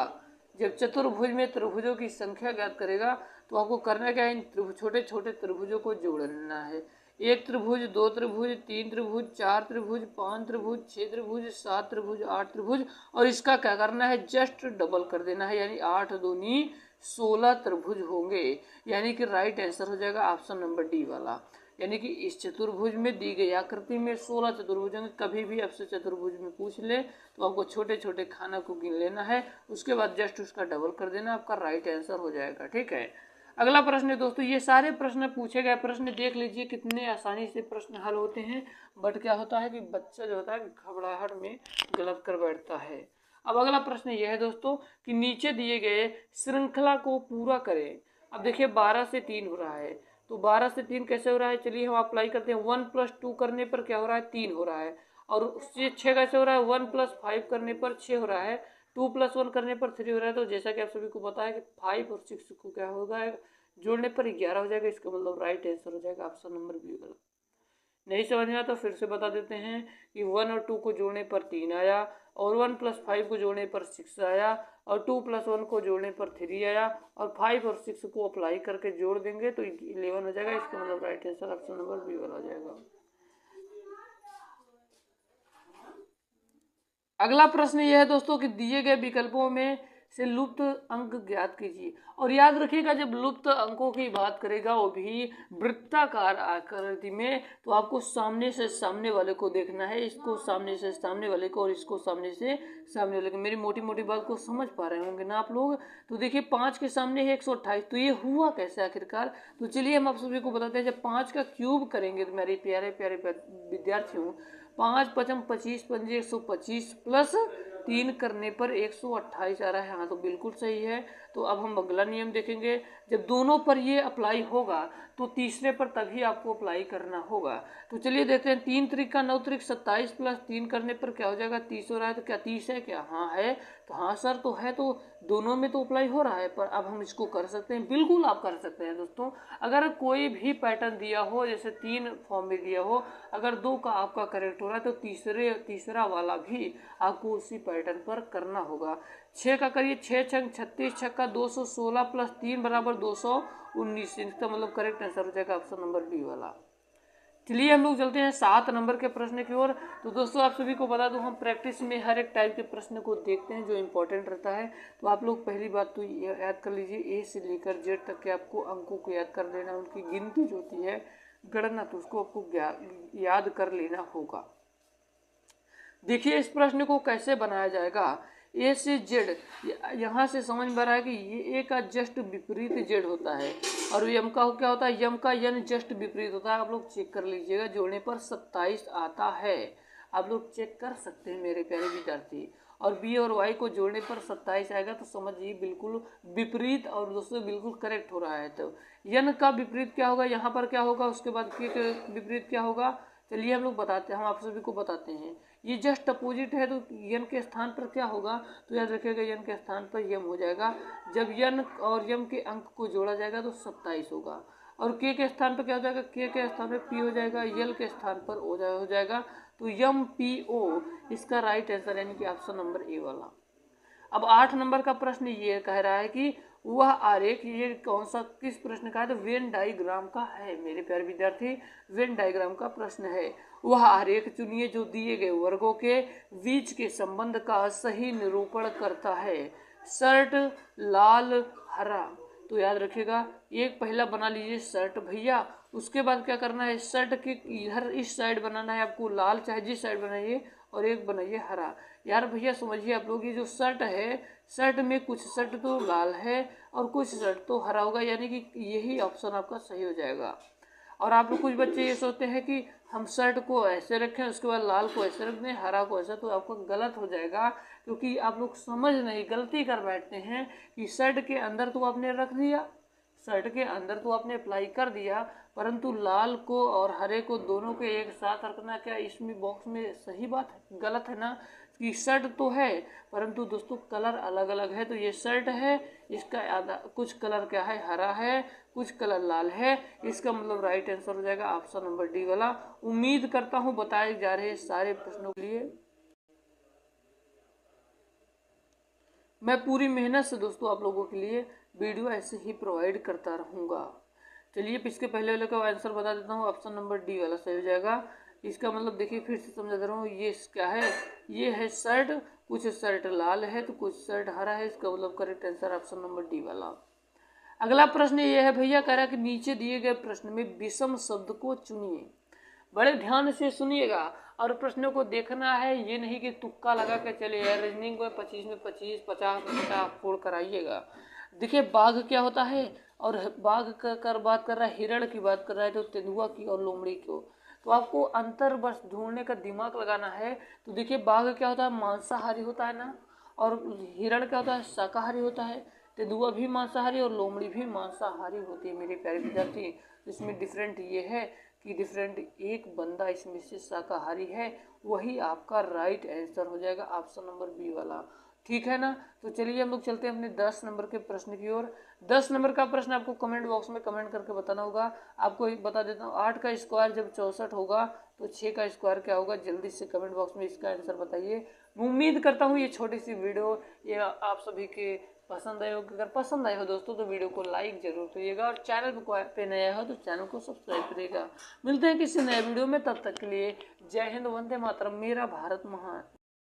जब चतुर्भुज में त्रिभुजों की संख्या ज्ञात करेगा तो आपको करना क्या है, इन छोटे छोटे त्रिभुजों को जोड़ना है। 1 त्रिभुज, 2 त्रिभुज, 3 त्रिभुज, 4 त्रिभुज, 5 त्रिभुज, 6 त्रिभुज, 7 त्रिभुज, 8 त्रिभुज, और इसका क्या करना है, जस्ट डबल कर देना है, यानी 8 दूनी 16 त्रिभुज होंगे। यानी कि राइट आंसर हो जाएगा ऑप्शन नंबर डी वाला। यानी कि इस चतुर्भुज में दी गई आकृति में 16 चतुर्भुज होंगे। कभी भी आपसे चतुर्भुज में पूछ ले तो आपको छोटे छोटे खाना को गिन लेना है, उसके बाद जस्ट उसका डबल कर देना, आपका राइट आंसर हो जाएगा। ठीक है, अगला प्रश्न है दोस्तों, ये सारे प्रश्न पूछे गए प्रश्न देख लीजिए कितने आसानी से प्रश्न हल होते हैं, बट क्या होता है कि बच्चा जो होता है घबराहट में गलत कर बैठता है। अब अगला प्रश्न यह है दोस्तों कि नीचे दिए गए श्रृंखला को पूरा करें। अब देखिए 12 से 3 हो रहा है, तो 12 से 3 कैसे हो रहा है, चलिए हम अप्लाई करते हैं। 1 + 2 करने पर क्या हो रहा है, 3 हो रहा है। और उससे 6 कैसे हो रहा है, 1 + 5 करने पर 6 हो रहा है। 2 + 1 करने पर 3 हो रहा है। तो जैसा कि आप सभी को पता है कि 5 और 6 को क्या होगा, जोड़ने पर 11 हो जाएगा। इसका मतलब राइट आंसर हो जाएगा ऑप्शन नंबर बी वाला। नहीं समझ में आता तो फिर से बता देते हैं कि 1 और 2 को जोड़ने पर 3 आया, और 1 + 5 को जोड़ने पर 6 आया, और 2 + 1 को जोड़ने पर 3 आया, और 5 और 6 को अप्लाई करके जोड़ देंगे तो 11 हो जाएगा। इसका मतलब right answer option number B वाला हो जाएगा। अगला प्रश्न यह है दोस्तों कि दिए गए विकल्पों में से लुप्त अंक ज्ञात कीजिए। और याद रखिएगा जब लुप्त अंकों की बात करेगा वो भी वृत्ताकार आकृति में, तो आपको सामने से सामने वाले को देखना है, इसको सामने से सामने वाले को और इसको सामने से सामने वाले को। मेरी मोटी मोटी बात को समझ पा रहे होंगे ना आप लोग। तो देखिए 5 के सामने है 128, तो ये हुआ कैसे आखिरकार। तो चलिए हम आप सभी को बताते हैं, जब 5 का क्यूब करेंगे तो मेरे प्यारे प्यारे विद्यार्थियों, 5 × 5 = 25, 5 × 125 प्लस 3 करने पर 128 आ रहा है। हाँ तो बिल्कुल सही है। तो अब हम अगला नियम देखेंगे, जब दोनों पर ये अप्लाई होगा तो तीसरे पर तभी आपको अप्लाई करना होगा। तो चलिए देखते हैं, 3 × 9 = 27 प्लस 3 करने पर क्या हो जाएगा, 30 हो रहा है। तो क्या 30 है क्या, हाँ है। तो हाँ सर तो है, तो दोनों में तो अप्लाई हो रहा है। पर अब हम इसको कर सकते हैं, बिल्कुल आप कर सकते हैं दोस्तों। अगर कोई भी पैटर्न दिया हो, जैसे 3 फॉर्म में दिया हो, अगर 2 का आपका करेक्ट हो रहा है तो तीसरा वाला भी आपको उसी पैटर्न पर करना होगा। 6 का करिए, 6 × 36 छक्का 216 प्लस 3 = 219। इसका मतलब करेक्ट आंसर हो जाएगा ऑप्शन नंबर बी वाला। चलिए हम लोग चलते हैं 7 नंबर के प्रश्न की ओर। तो दोस्तों आप सभी को बता दूं, हम प्रैक्टिस में हर एक टाइप के प्रश्न को देखते हैं जो इंपॉर्टेंट रहता है। तो आप लोग पहली बात तो याद कर लीजिए, ए से लेकर जेड तक के आपको अंकों को याद कर लेना, उनकी गिनती जो होती है गणना, तो उसको आपको याद कर लेना होगा। देखिए इस प्रश्न को कैसे बनाया जाएगा। ए से जेड, यहाँ से समझ में आ रहा है कि ये ए का जस्ट विपरीत जेड होता है, और यम का क्या होता है, यम का यन जस्ट विपरीत होता है। आप लोग चेक कर लीजिएगा, जोड़ने पर 27 आता है। आप लोग चेक कर सकते हैं मेरे प्यारे विद्यार्थी। और बी और वाई को जोड़ने पर 27 आएगा, तो समझिए बिल्कुल विपरीत और दोस्तों बिल्कुल करेक्ट हो रहा है। तो यन का विपरीत क्या होगा, यहाँ पर क्या होगा, उसके बाद के विपरीत क्या होगा, चलिए हम लोग बताते हैं, हम आप सभी को बताते हैं। ये जस्ट अपोजिट है, तो यन के स्थान पर क्या होगा, तो याद रखिएगा यन के स्थान पर यम हो जाएगा। जब यन और यम के अंक को जोड़ा जाएगा तो 27 होगा। और के स्थान पर क्या हो जाएगा, के स्थान पर पी हो जाएगा, यल के स्थान पर हो जाएगा। तो यम पी ओ इसका राइट आंसर यानी कि ऑप्शन नंबर ए वाला। अब 8 नंबर का प्रश्न ये कह रहा है कि वह आरेख, ये कौन सा किस प्रश्न का है, तो वेन डायग्राम का है मेरे प्यारे विद्यार्थी, वेन डायग्राम का प्रश्न है। वह आरेख चुनिए जो दिए गए वर्गों के बीच के संबंध का सही निरूपण करता है। शर्ट लाल हरा, तो याद रखिएगा एक पहला बना लीजिए शर्ट भैया, उसके बाद क्या करना है, शर्ट के इधर इस साइड बनाना है आपको लाल, चाहे जिस साइड बनाइए, और एक बनाइए हरा। यार भैया समझिए आप लोग, ये जो शर्ट है, शर्ट में कुछ शर्ट तो लाल है और कुछ शर्ट तो हरा होगा, यानी कि यही ऑप्शन आपका सही हो जाएगा। और आप लोग कुछ बच्चे ये सोचते हैं कि हम शर्ट को ऐसे रखें, उसके बाद लाल को ऐसे रख दें, हरा को ऐसा, तो आपको गलत हो जाएगा, क्योंकि आप लोग समझ नहीं, गलती कर बैठते हैं कि शर्ट के अंदर तो आपने रख दिया, शर्ट के अंदर तो आपने अप्लाई कर दिया, परंतु लाल को और हरे को दोनों के एक साथ रखना क्या इसमें बॉक्स में सही बात है, गलत है ना, कि शर्ट तो है परंतु दोस्तों कलर अलग अलग है। तो ये शर्ट है, इसका आधा कुछ कलर क्या है, हरा है, कुछ कलर लाल है, इसका मतलब राइट आंसर हो जाएगा ऑप्शन नंबर डी वाला। उम्मीद करता हूँ बताए जा रहे सारे प्रश्नों के लिए मैं पूरी मेहनत से दोस्तों आप लोगों के लिए वीडियो ऐसे ही प्रोवाइड करता रहूँगा। चलिए इसके पहले वाले का आंसर बता देता हूँ, ऑप्शन नंबर डी वाला सही हो जाएगा। इसका मतलब देखिए फिर से समझा दे रहा हूँ, ये क्या है, ये है शर्ट, कुछ शर्ट लाल है तो कुछ शर्ट हरा है, इसका मतलब correct answer option number D वाला। अगला प्रश्न ये है भैया, कह रहा है कि नीचे दिए गए प्रश्न में विषम शब्द को चुनिए। बड़े ध्यान से सुनिएगा और प्रश्नों को देखना है, ये नहीं कि तुक्का लगा के चले यार, रीजनिंग को 25 में 25, 50 में 50 फोड़ कराइएगा। देखिए बाघ क्या होता है, और बाघ कर बात कर रहा है, हिरण की बात कर रहा है, तो तेंदुआ की और लोमड़ी को, तो आपको अंतर बस ढूंढने का दिमाग लगाना है। तो देखिए बाघ क्या होता है, मांसाहारी होता है ना, और हिरण क्या होता है, शाकाहारी होता है, तेंदुआ भी मांसाहारी और लोमड़ी भी मांसाहारी होती है मेरे प्यारे विद्यार्थी। इसमें डिफरेंट ये है कि डिफरेंट एक बंदा इसमें से शाकाहारी है, वही आपका राइट आंसर हो जाएगा ऑप्शन नंबर बी वाला, ठीक है ना। तो चलिए हम लोग चलते हैं अपने 10 नंबर के प्रश्न की ओर। 10 नंबर का प्रश्न आपको कमेंट बॉक्स में कमेंट करके बताना होगा। आपको बता देता हूँ, 8 का स्क्वायर जब 64 होगा तो 6 का स्क्वायर क्या होगा, जल्दी से कमेंट बॉक्स में इसका आंसर बताइए। उम्मीद करता हूँ ये छोटी सी वीडियो ये आप सभी के पसंद आए हो। अगर पसंद आए हो दोस्तों तो वीडियो को लाइक जरूर करिएगा, और चैनल पे नया हो तो चैनल को सब्सक्राइब करिएगा। मिलते हैं किसी नए वीडियो में, तब तक के लिए जय हिंद, वंदे मातरम, मेरा भारत महान।